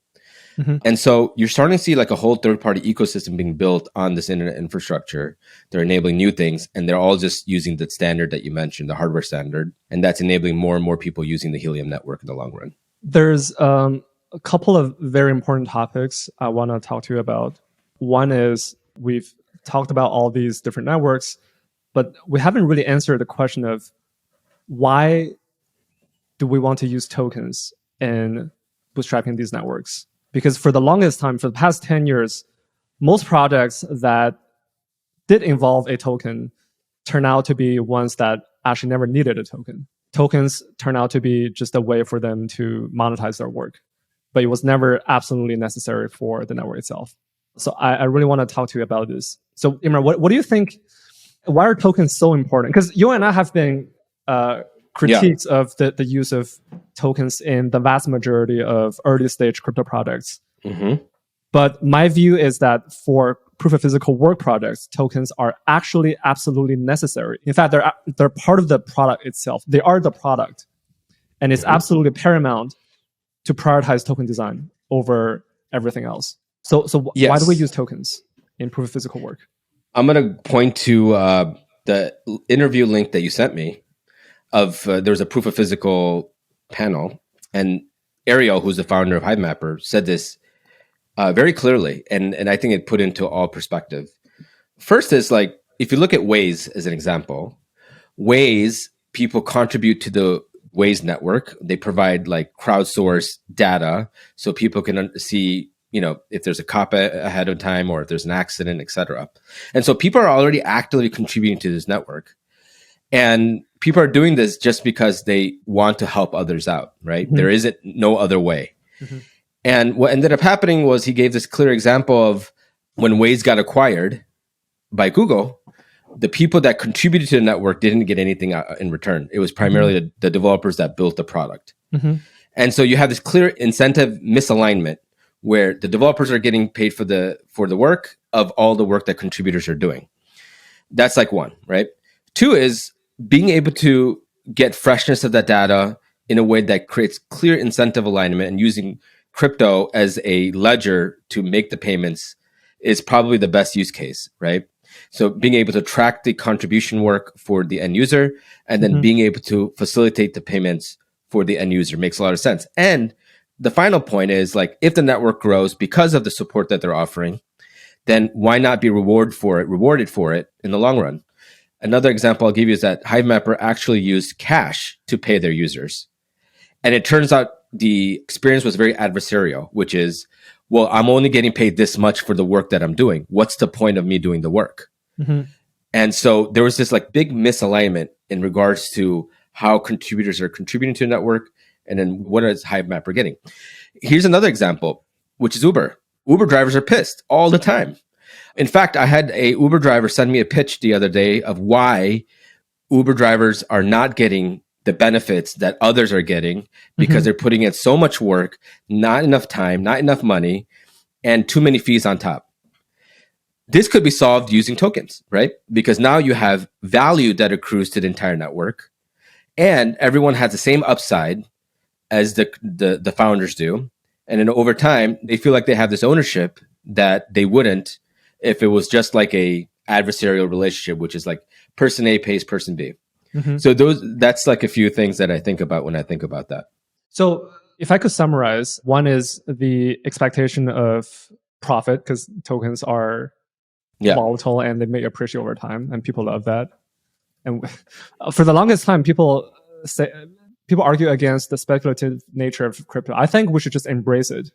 B: Mm-hmm. And so you're starting to see like a whole third-party ecosystem being built on this internet infrastructure. They're enabling new things, and they're all just using the standard that you mentioned, the hardware standard. And that's enabling more and more people using the Helium network in the long run.
A: There's a couple of very important topics I want to talk to you about. One is, we've talked about all these different networks, but we haven't really answered the question of why do we want to use tokens in bootstrapping these networks? Because for the longest time, for the past 10 years, most projects that did involve a token turn out to be ones that actually never needed a token. tokens turn out to be just a way for them to monetize their work, but it was never absolutely necessary for the network itself. So I really want to talk to you about this. So Imran, what do you think? Why are tokens so important? Because you and I have been critiques of the use of tokens in the vast majority of early stage crypto projects. But my view is that for proof of physical work projects, tokens are actually absolutely necessary. In fact, they're part of the product itself. They are the product. And it's absolutely paramount to prioritize token design over everything else. So why do we use tokens in proof of physical work?
B: I'm going to point to the interview link that you sent me of there was a proof of physical panel, and Ariel, who's the founder of HiveMapper, said this very clearly, and I think it put into all perspective. First is like, if you look at Waze as an example, Waze, people contribute to the Waze network. They provide like crowdsourced data so people can see, if there's a cop ahead of time or if there's an accident, et cetera. And so people are already actively contributing to this network. And people are doing this just because they want to help others out, right? There isn't no other way. And what ended up happening was he gave this clear example of when Waze got acquired by Google, the people that contributed to the network didn't get anything in return. It was primarily the developers that built the product. And so you have this clear incentive misalignment where the developers are getting paid for the work of all the work that contributors are doing. That's like one, right? Two is being able to get freshness of that data in a way that creates clear incentive alignment, and using crypto as a ledger to make the payments is probably the best use case, right? So being able to track the contribution work for the end user and then being able to facilitate the payments for the end user makes a lot of sense. And the final point is, like, if the network grows because of the support that they're offering, then why not be rewarded for it in the long run? Another example I'll give you is that HiveMapper actually used cash to pay their users. And it turns out the experience was very adversarial, which is, well, I'm only getting paid this much for the work that I'm doing. What's the point of me doing the work? And so there was this like big misalignment in regards to how contributors are contributing to the network, and then what is HiveMapper getting? Here's another example, which is Uber. Uber drivers are pissed all the time. In fact, I had a Uber driver send me a pitch the other day of why Uber drivers are not getting the benefits that others are getting because they're putting in so much work, not enough time, not enough money, and too many fees on top. This could be solved using tokens, right? Because now you have value that accrues to the entire network, and everyone has the same upside as the founders do. And then over time, they feel like they have this ownership that they wouldn't if it was just like a adversarial relationship, which is like person A pays person B. So that's like a few things that I think about when I think about that.
A: So if I could summarize, one is the expectation of profit, because tokens are volatile and they may appreciate over time, and people love that. And for the longest time, people argue against the speculative nature of crypto. I think we should just embrace it.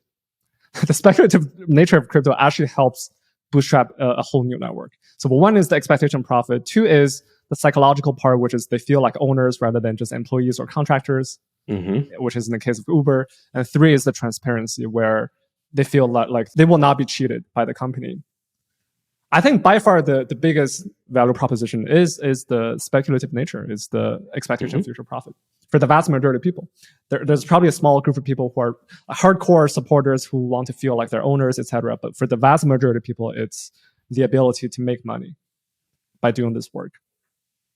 A: The speculative nature of crypto actually helps bootstrap a whole new network. So one is the expectation of profit. Two is the psychological part, which is they feel like owners rather than just employees or contractors, which is in the case of Uber. And three is the transparency, where they feel like they will not be cheated by the company. I think by far the biggest value proposition is the speculative nature, is the expectation of future profit. For the vast majority of people, there's probably a small group of people who are hardcore supporters who want to feel like they're owners, etc. But for the vast majority of people, it's the ability to make money by doing this work.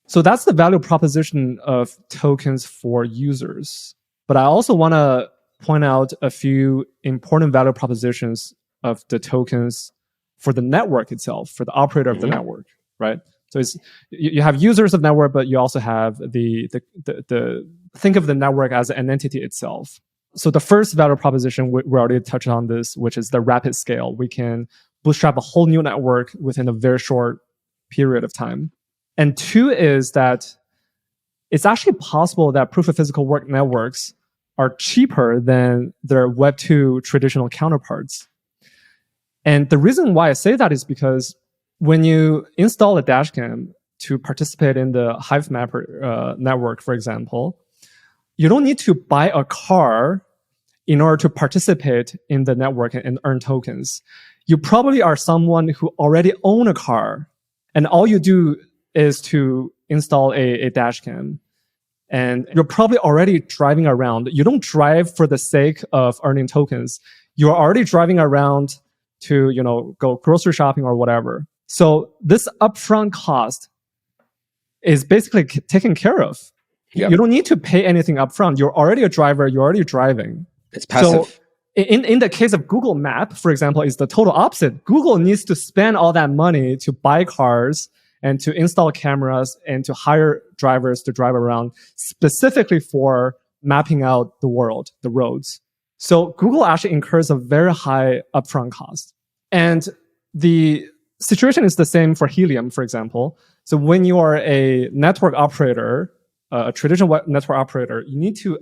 A: So that's the value proposition of tokens for users. But I also want to point out a few important value propositions of the tokens for the network itself, for the operator of the network, right? So you have users of network, but you also have the think of the network as an entity itself. So the first value proposition, we already touched on this, which is the rapid scale. We can bootstrap a whole new network within a very short period of time. And two is that it's actually possible that proof of physical work networks are cheaper than their Web2 traditional counterparts. And the reason why I say that is because when you install a dashcam to participate in the HiveMapper network, for example, you don't need to buy a car in order to participate in the network and earn tokens. You probably are someone who already own a car, and all you do is to install a dash cam. And you're probably already driving around. You don't drive for the sake of earning tokens. You're already driving around to, go grocery shopping or whatever. So this upfront cost is basically taken care of. Yep. You don't need to pay anything upfront. You're already a driver. You're already driving.
B: It's passive.
A: So in the case of Google Map, for example, is the total opposite. Google needs to spend all that money to buy cars and to install cameras and to hire drivers to drive around specifically for mapping out the world, the roads. So Google actually incurs a very high upfront cost. And the situation is the same for Helium, for example. So when you are a network operator, a traditional network operator, you need to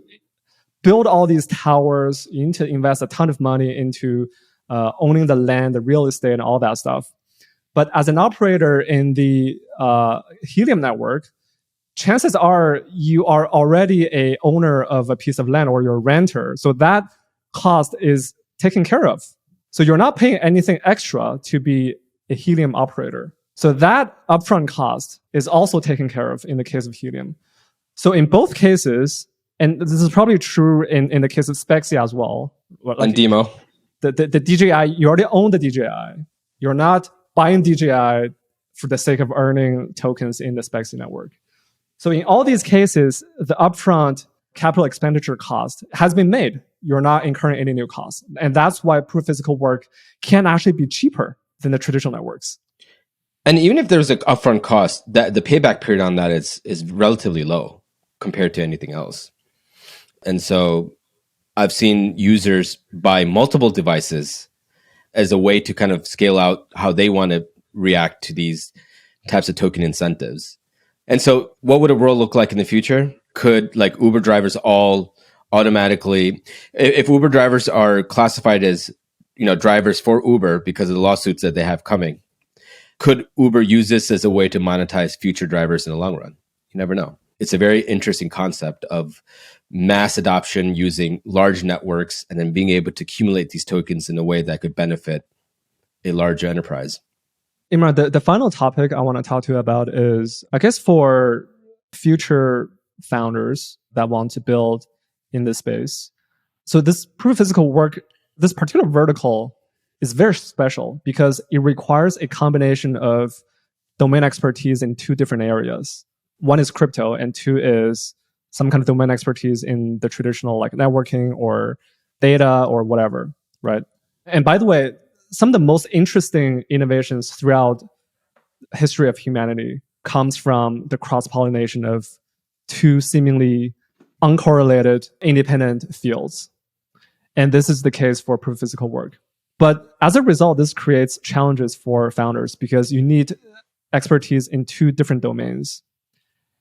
A: build all these towers. You need to invest a ton of money into owning the land, the real estate, and all that stuff. But as an operator in the Helium network, chances are you are already a owner of a piece of land or you're a renter. So that cost is taken care of. So you're not paying anything extra to be a Helium operator. So that upfront cost is also taken care of in the case of Helium. So in both cases, and this is probably true in the case of Spexia as well.
B: And Demo.
A: The DJI, you already own the DJI. You're not buying DJI for the sake of earning tokens in the Spexia network. So in all these cases, the upfront capital expenditure cost has been made. You're not incurring any new costs. And that's why proof of physical work can actually be cheaper than the traditional networks.
B: And even if there's an upfront cost, that the payback period on that is relatively low compared to anything else. And so I've seen users buy multiple devices as a way to kind of scale out how they want to react to these types of token incentives. And so what would a world look like in the future? Could like Uber drivers all automatically, if Uber drivers are classified as, drivers for Uber because of the lawsuits that they have coming, could Uber use this as a way to monetize future drivers in the long run? You never know. It's a very interesting concept of mass adoption using large networks and then being able to accumulate these tokens in a way that could benefit a larger enterprise.
A: Imran, the final topic I want to talk to you about is, I guess, for future founders that want to build in this space. So this proof of physical work, this particular vertical is very special because it requires a combination of domain expertise in two different areas. One is crypto, and two is some kind of domain expertise in the traditional like networking or data or whatever, right? And by the way, some of the most interesting innovations throughout history of humanity comes from the cross-pollination of two seemingly uncorrelated independent fields. And this is the case for proof of physical work. But as a result, this creates challenges for founders because you need expertise in two different domains.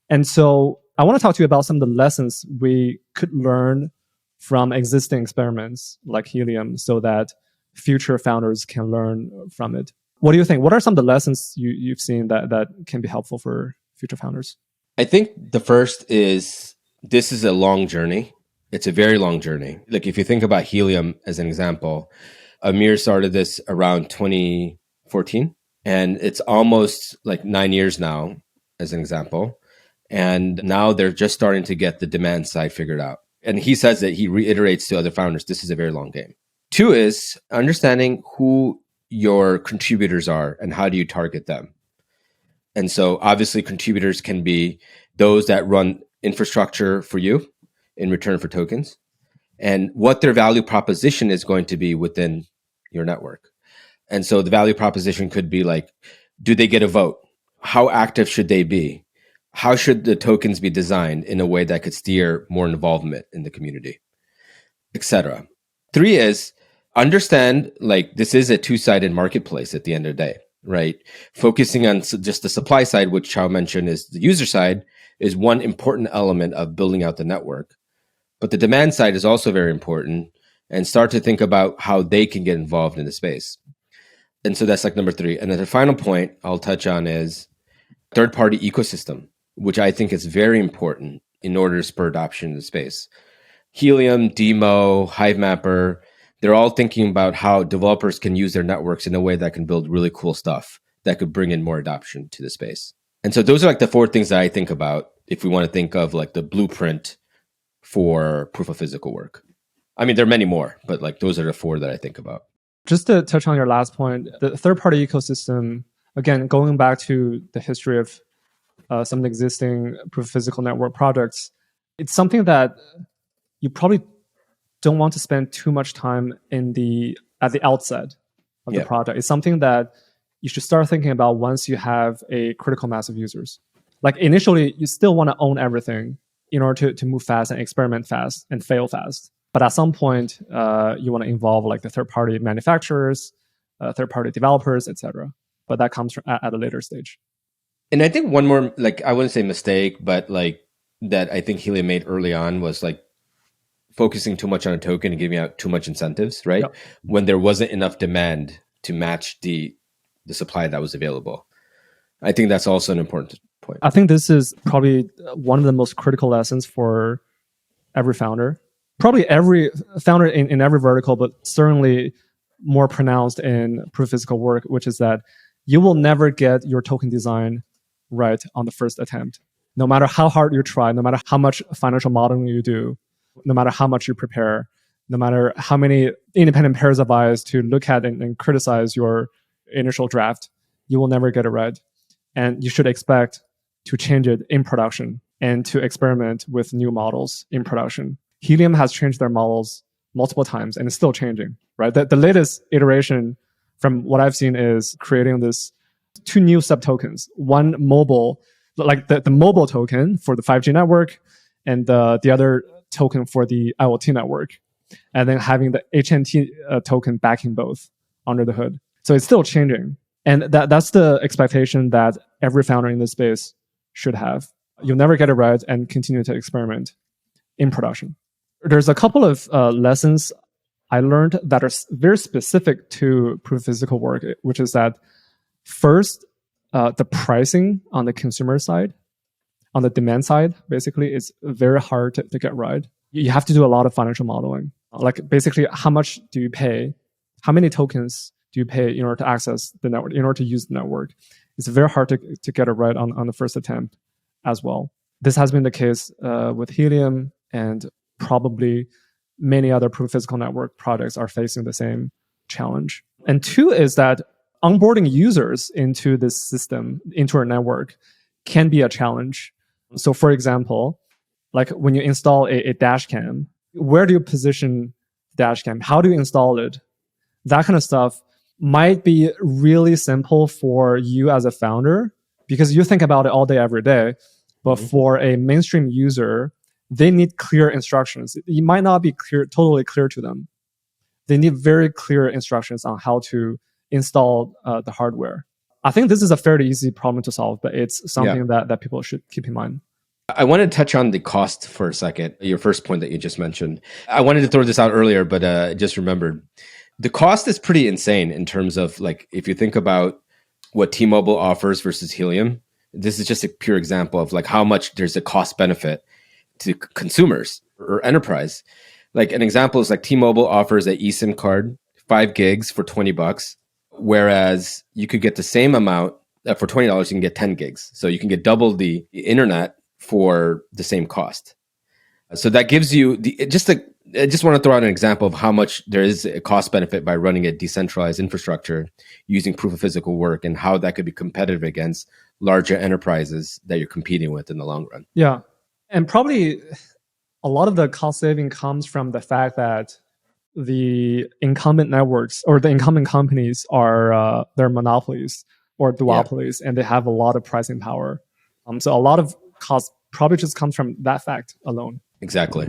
A: And so I want to talk to you about some of the lessons we could learn from existing experiments like Helium so that future founders can learn from it. What do you think? What are some of the lessons you've seen that can be helpful for future founders?
B: I think the first is this is a long journey. It's a very long journey. Like if you think about Helium as an example, Amir started this around 2014, and it's almost like 9 years now as an example. And now they're just starting to get the demand side figured out. And he says that he reiterates to other founders, this is a very long game. Two is understanding who your contributors are and how do you target them. And so obviously contributors can be those that run infrastructure for you in return for tokens, and what their value proposition is going to be within your network. And so the value proposition could be like, do they get a vote? How active should they be? How should the tokens be designed in a way that could steer more involvement in the community, etc. Three is understand like this is a two-sided marketplace at the end of the day, right? Focusing on just the supply side, which Chao mentioned is the user side, is one important element of building out the network. But the demand side is also very important, and start to think about how they can get involved in the space. And so that's like number three. And then the final point I'll touch on is third-party ecosystem, which I think is very important in order to spur adoption in the space. Helium, Demo, HiveMapper, they're all thinking about how developers can use their networks in a way that can build really cool stuff that could bring in more adoption to the space. And so those are like the four things that I think about if we want to think of like the blueprint for proof of physical work. I mean, there are many more, but like those are the four that I think about.
A: Just to touch on your last point, the third-party ecosystem, again, going back to the history of some of the existing proof of physical network projects, it's something that you probably don't want to spend too much time at the outset of the project. It's something that you should start thinking about once you have a critical mass of users. Like initially, you still want to own everything in order to move fast and experiment fast and fail fast. But at some point, you want to involve like the third-party manufacturers, third-party developers, etc. But that comes at a later stage.
B: And I think one more, like I wouldn't say mistake, but like that I think Helium made early on was like focusing too much on a token and giving out too much incentives, right? Yep. When there wasn't enough demand to match the supply that was available. I think that's also an important point.
A: I think this is probably one of the most critical lessons for every founder. Probably every founder in every vertical, but certainly more pronounced in proof of physical work, which is that you will never get your token design right on the first attempt. No matter how hard you try, no matter how much financial modeling you do, no matter how much you prepare, no matter how many independent pairs of eyes to look at and criticize your initial draft, you will never get it right. And you should expect to change it in production and to experiment with new models in production. Helium has changed their models multiple times and it's still changing, right? The latest iteration from what I've seen is creating this two new sub-tokens. One mobile, like the mobile token for the 5G network and the other token for the IoT network. And then having the HNT token backing both under the hood. So it's still changing. And that's the expectation that every founder in this space should have. You'll never get it right and continue to experiment in production. There's a couple of lessons I learned that are very specific to proof of physical work, which is that first, the pricing on the consumer side, on the demand side, basically, is very hard to get right. You have to do a lot of financial modeling. Like basically, how much do you pay? How many tokens do you pay in order to access the network, in order to use the network? It's very hard to get it right on the first attempt as well. This has been the case with Helium, and probably many other proof of physical network projects are facing the same challenge. And two is that onboarding users into this system, into our network, can be a challenge. So for example, like when you install a dash cam, where do you position dash cam? How do you install it? That kind of stuff might be really simple for you as a founder because you think about it all day, every day. But for a mainstream user, they need clear instructions. It might not be totally clear to them. They need very clear instructions on how to install the hardware. I think this is a fairly easy problem to solve, but it's something that people should keep in mind.
B: I want to touch on the cost for a second, your first point that you just mentioned. I wanted to throw this out earlier, but I just remembered. The cost is pretty insane in terms of like, if you think about what T-Mobile offers versus Helium, this is just a pure example of like how much there's a cost benefit to consumers or enterprise. Like an example is like T-Mobile offers a eSIM card, 5 gigs for $20, whereas you could get the same amount for $20, you can get 10 gigs. So you can get double the internet for the same cost. So that gives you I just want to throw out an example of how much there is a cost benefit by running a decentralized infrastructure using proof of physical work and how that could be competitive against larger enterprises that you're competing with in the long run.
A: Yeah. And probably a lot of the cost saving comes from the fact that the incumbent networks or the incumbent companies are they're monopolies or duopolies, and they have a lot of pricing power. So a lot of cost probably just comes from that fact alone.
B: Exactly.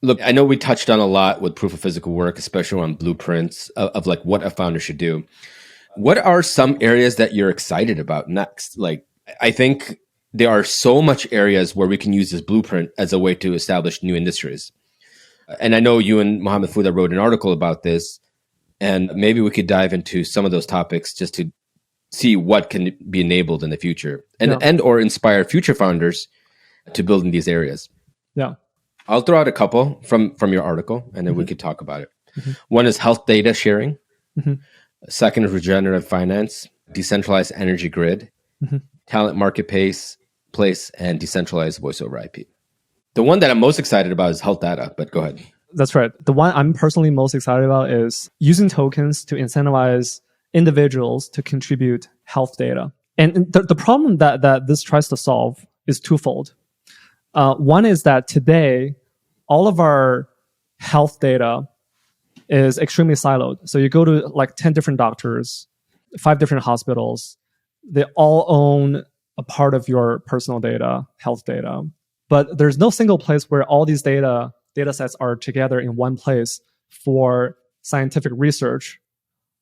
B: Look, I know we touched on a lot with proof of physical work, especially on blueprints of like what a founder should do. What are some areas that you're excited about next? Like, I think there are so much areas where we can use this blueprint as a way to establish new industries. And I know you and Mohammed Fouda wrote an article about this, and maybe we could dive into some of those topics just to see what can be enabled in the future and or inspire future founders to build in these areas.
A: Yeah.
B: I'll throw out a couple from your article, and then we could talk about it.
A: Mhm.
B: One is health data sharing.
A: Mhm.
B: Second is regenerative finance, decentralized energy grid,
A: Mhm.
B: talent marketplace, and decentralized voice over IP. The one that I'm most excited about is health data, but go ahead.
A: That's right. The one I'm personally most excited about is using tokens to incentivize individuals to contribute health data. And the problem that this tries to solve is twofold. One is that today, all of our health data is extremely siloed. So you go to like 10 different doctors, 5 different hospitals. They all own a part of your personal data, health data. But there's no single place where all these data sets are together in one place for scientific research,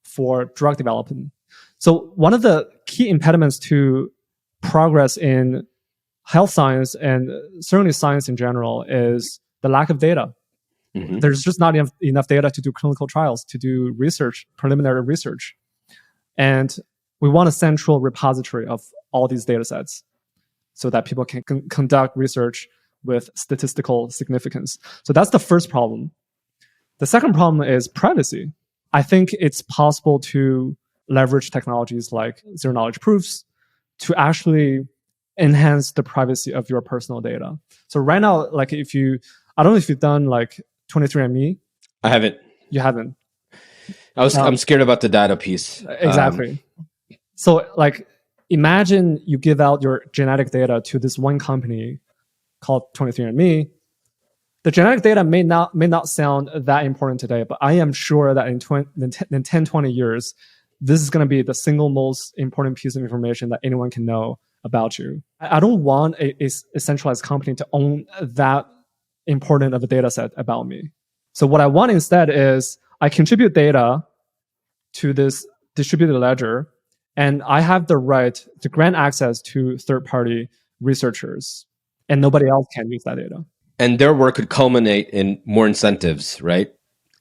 A: for drug development. So one of the key impediments to progress in health science and certainly science in general is the lack of data.
B: Mhm.
A: There's just not enough data to do clinical trials, to do research, preliminary research. And we want a central repository of all these data sets so that people can conduct research with statistical significance. So that's the first problem. The second problem is privacy. I think it's possible to leverage technologies like zero knowledge proofs to actually enhance the privacy of your personal data. So right now, like I don't know if you've done like 23andMe.
B: I haven't.
A: You haven't.
B: I'm scared about the data piece.
A: Exactly. So like imagine you give out your genetic data to this one company called 23andMe. The genetic data may not sound that important today, but I am sure that in 10, 20 years, this is going to be the single most important piece of information that anyone can know about you. I don't want a centralized company to own that important of a data set about me. So what I want instead is I contribute data to this distributed ledger, and I have the right to grant access to third-party researchers, and nobody else can use that data.
B: And their work could culminate in more incentives, right?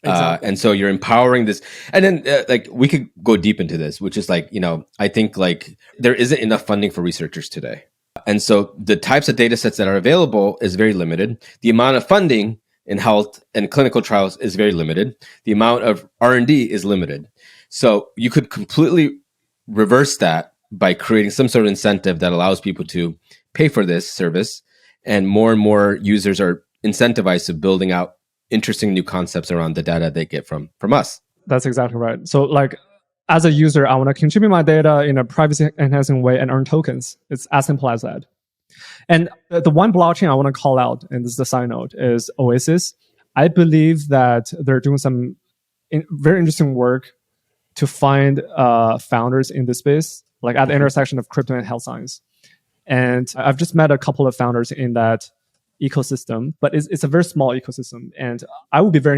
A: Exactly.
B: And so you're empowering this. And then like we could go deep into this, which is like, I think like there isn't enough funding for researchers today. And so the types of data sets that are available is very limited. The amount of funding in health and clinical trials is very limited. The amount of R&D is limited. So you could completely reverse that by creating some sort of incentive that allows people to pay for this service. And more users are incentivized to building out interesting new concepts around the data they get from us.
A: That's exactly right. So like as a user, I want to contribute my data in a privacy enhancing way and earn tokens. It's as simple as that. And the one blockchain I want to call out, and this is the side note, is Oasis. I believe that they're doing some very interesting work to find founders in this space, like at the intersection of crypto and health science. And I've just met a couple of founders in that ecosystem, but it's a very small ecosystem. And I would be very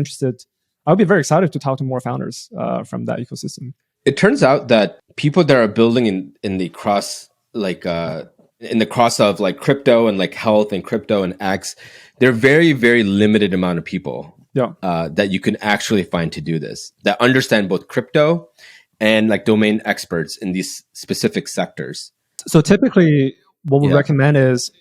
A: excited to talk to more founders from that ecosystem.
B: It turns out that people that are building in the cross, like in the cross of like crypto and like health and crypto and X, they're very, very limited amount of people that you can actually find to do this, that understand both crypto and like domain experts in these specific sectors.
A: So typically what we recommend is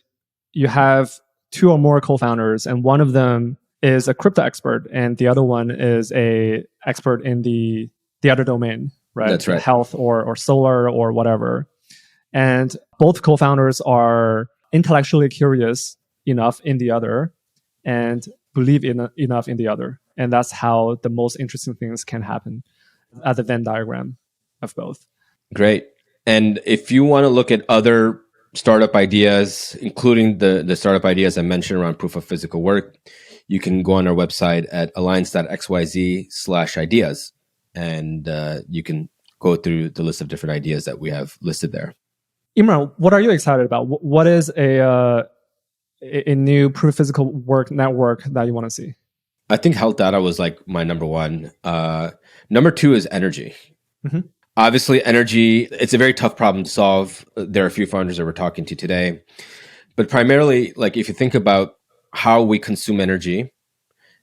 A: you have 2 or more co-founders, and one of them is a crypto expert and the other one is a expert in the other domain, right?
B: That's right.
A: Health or solar or whatever. And both co-founders are intellectually curious enough in the other and believe enough in the other. And that's how the most interesting things can happen at the Venn diagram of both.
B: Great. And if you want to look at other startup ideas, including the startup ideas I mentioned around proof of physical work, you can go on our website at alliance.xyz/ideas, and you can go through the list of different ideas that we have listed there.
A: Imran, what are you excited about? What is a new proof of physical work network that you want to see?
B: I think health data was like my number one. Number 2 is energy. Mm-hmm. Obviously, energy, it's a very tough problem to solve. There are a few founders that we're talking to today. But primarily, like if you think about how we consume energy,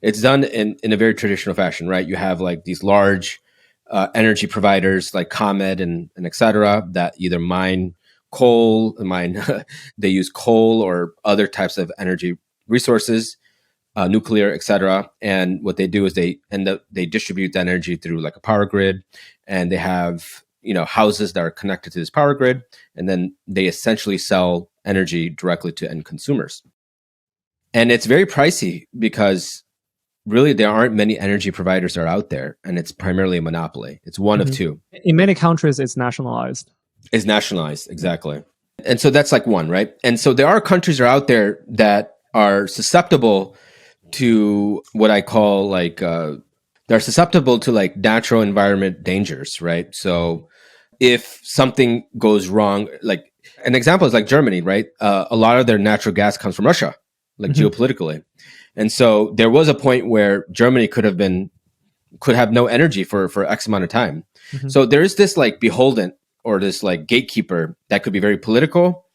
B: it's done in a very traditional fashion, right? You have like these large energy providers like ComEd and et cetera that either mine coal mine. They use coal or other types of energy resources, nuclear, etc. And what they do is they distribute that energy through like a power grid, and they have houses that are connected to this power grid, and then they essentially sell energy directly to end consumers. And it's very pricey because really there aren't many energy providers that are out there, and it's primarily a monopoly. It's one of two.
A: In many countries, it's nationalized.
B: It's nationalized, exactly. And so that's like one, right? And so there are countries that are out there that are susceptible to what I call like they're susceptible to like natural environment dangers, right? So if something goes wrong, like an example is like Germany, right? A lot of their natural gas comes from Russia, like geopolitically. And so there was a point where Germany could have no energy for X amount of time. So there is this like beholden or this like gatekeeper that could be very political,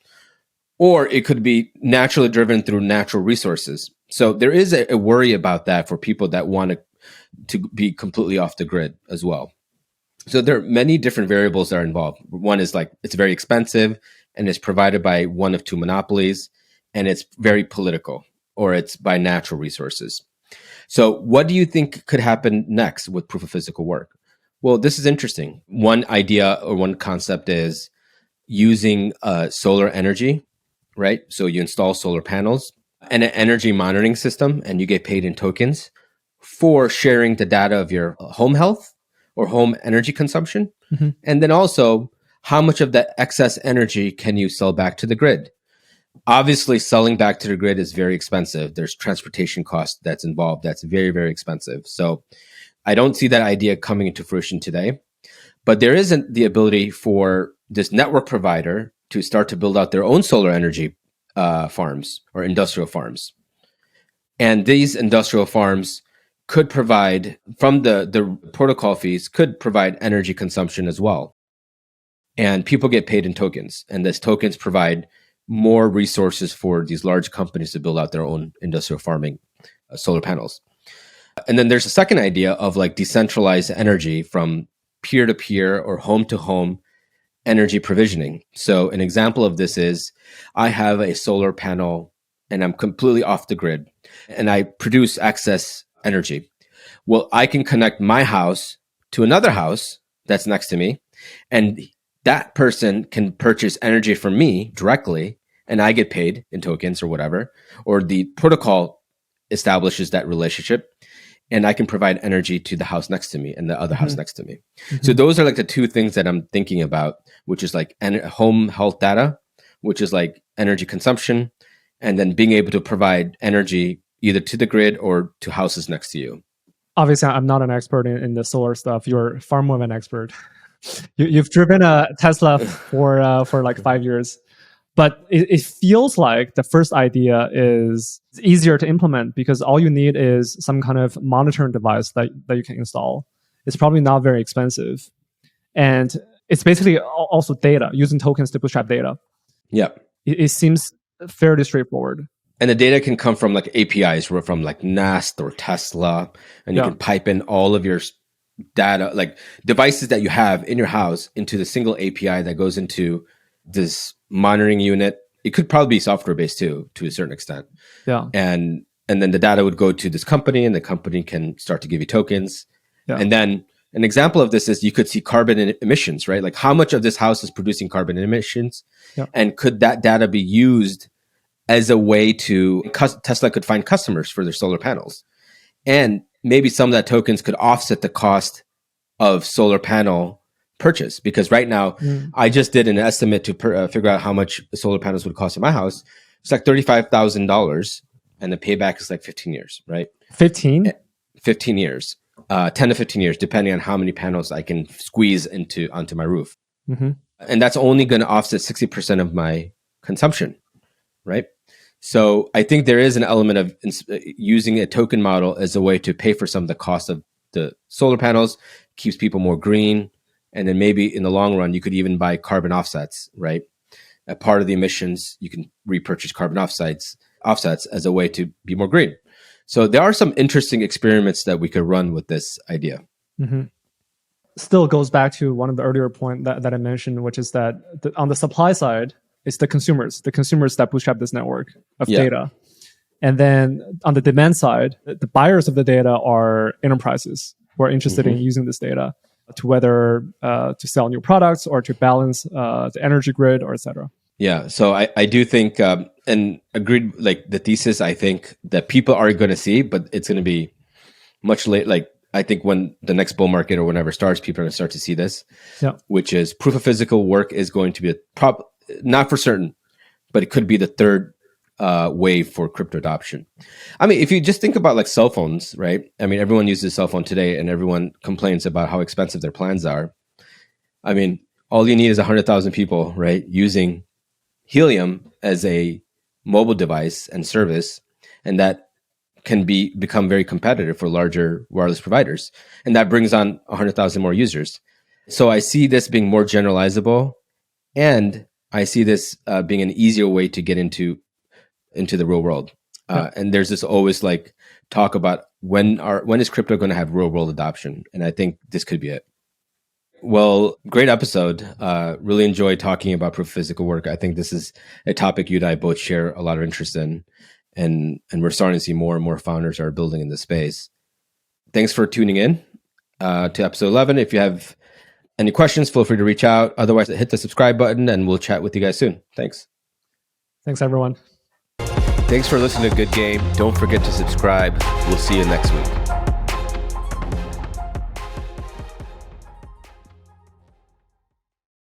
B: or it could be naturally driven through natural resources. So there is a worry about that for people that want to be completely off the grid as well. So there are many different variables that are involved. One is like it's very expensive and it's provided by one of two monopolies, and it's very political, or it's by natural resources. So what do you think could happen next with proof of physical work? Well, this is interesting. One idea or one concept is using solar energy, right? So you install solar panels and an energy monitoring system, and you get paid in tokens for sharing the data of your home health or home energy consumption. And then also, how much of that excess energy can you sell back to the grid? Obviously, selling back to the grid is very expensive. There's transportation cost that's involved. That's very, very expensive. So I don't see that idea coming into fruition today. But there isn't the ability for this network provider to start to build out their own solar energy farms or industrial farms. And these industrial farms could provide, from the protocol fees, could provide energy consumption as well. And people get paid in tokens. And these tokens provide more resources for these large companies to build out their own industrial farming solar panels. And then there's a second idea of like decentralized energy from peer-to-peer or home-to-home energy provisioning. So an example of this is I have a solar panel and I'm completely off the grid and I produce excess energy. Well, I can connect my house to another house that's next to me, and that person can purchase energy from me directly, and I get paid in tokens or whatever, or the protocol establishes that relationship, and I can provide energy to the house next to me and the other house next to me. So those are like the two things that I'm thinking about, which is like home health data, which is like energy consumption, and then being able to provide energy either to the grid or to houses next to you.
A: Obviously, I'm not an expert in the solar stuff. You're far more of an expert. You've driven a Tesla for like 5 years. But it feels like the first idea is easier to implement because all you need is some kind of monitoring device that you can install. It's probably not very expensive. And it's basically also data, using tokens to bootstrap data.
B: Yeah.
A: It seems fairly straightforward.
B: And the data can come from like APIs from like Nest or Tesla, and you can pipe in all of your data, like devices that you have in your house, into the single API that goes into this monitoring unit. It could probably be software based too, to a certain extent.
A: Yeah.
B: And then the data would go to this company, and the company can start to give you tokens. Yeah. And then an example of this is you could see carbon emissions, right? Like how much of this house is producing carbon emissions, and could that data be used as a way to Tesla could find customers for their solar panels, and maybe some of that tokens could offset the cost of solar panel purchase. Because right now, I just did an estimate to figure out how much solar panels would cost in my house. It's like $35,000, and the payback is like 15 years, right?
A: 15
B: years, 10 to 15 years, depending on how many panels I can squeeze onto my roof. And that's only going to offset 60% of my consumption, right? So I think there is an element of using a token model as a way to pay for some of the cost of the solar panels, keeps people more green. And then maybe in the long run, you could even buy carbon offsets, right? A part of the emissions, you can repurchase carbon offsets as a way to be more green. So there are some interesting experiments that we could run with this idea.
A: still goes back to one of the earlier point that I mentioned, which is that on the supply side, it's the consumers that bootstrap this network of data. And then on the demand side, the buyers of the data are enterprises who are interested in using this data to whether to sell new products or to balance the energy grid or et cetera.
B: Yeah, so I do think, and agreed, like the thesis, I think that people are going to see, but it's going to be much late. Like I think when the next bull market or whenever starts, people are going to start to see this, which is proof of physical work is going to be not for certain, but it could be the third wave for crypto adoption. I mean, if you just think about like cell phones, right? I mean, everyone uses a cell phone today and everyone complains about how expensive their plans are. I mean, all you need is 100,000 people, right? Using Helium as a mobile device and service, and that can become very competitive for larger wireless providers. And that brings on 100,000 more users. So I see this being more generalizable, and I see this being an easier way to get into the real world. And there's this always like talk about when is crypto going to have real world adoption? And I think this could be it. Well, great episode. Really enjoyed talking about proof of physical work. I think this is a topic you and I both share a lot of interest in, and we're starting to see more and more founders are building in this space. Thanks for tuning in to episode 11. If you have any questions, feel free to reach out. Otherwise, hit the subscribe button and we'll chat with you guys soon. Thanks.
A: Thanks, everyone.
B: Thanks for listening to Good Game. Don't forget to subscribe. We'll see you next week.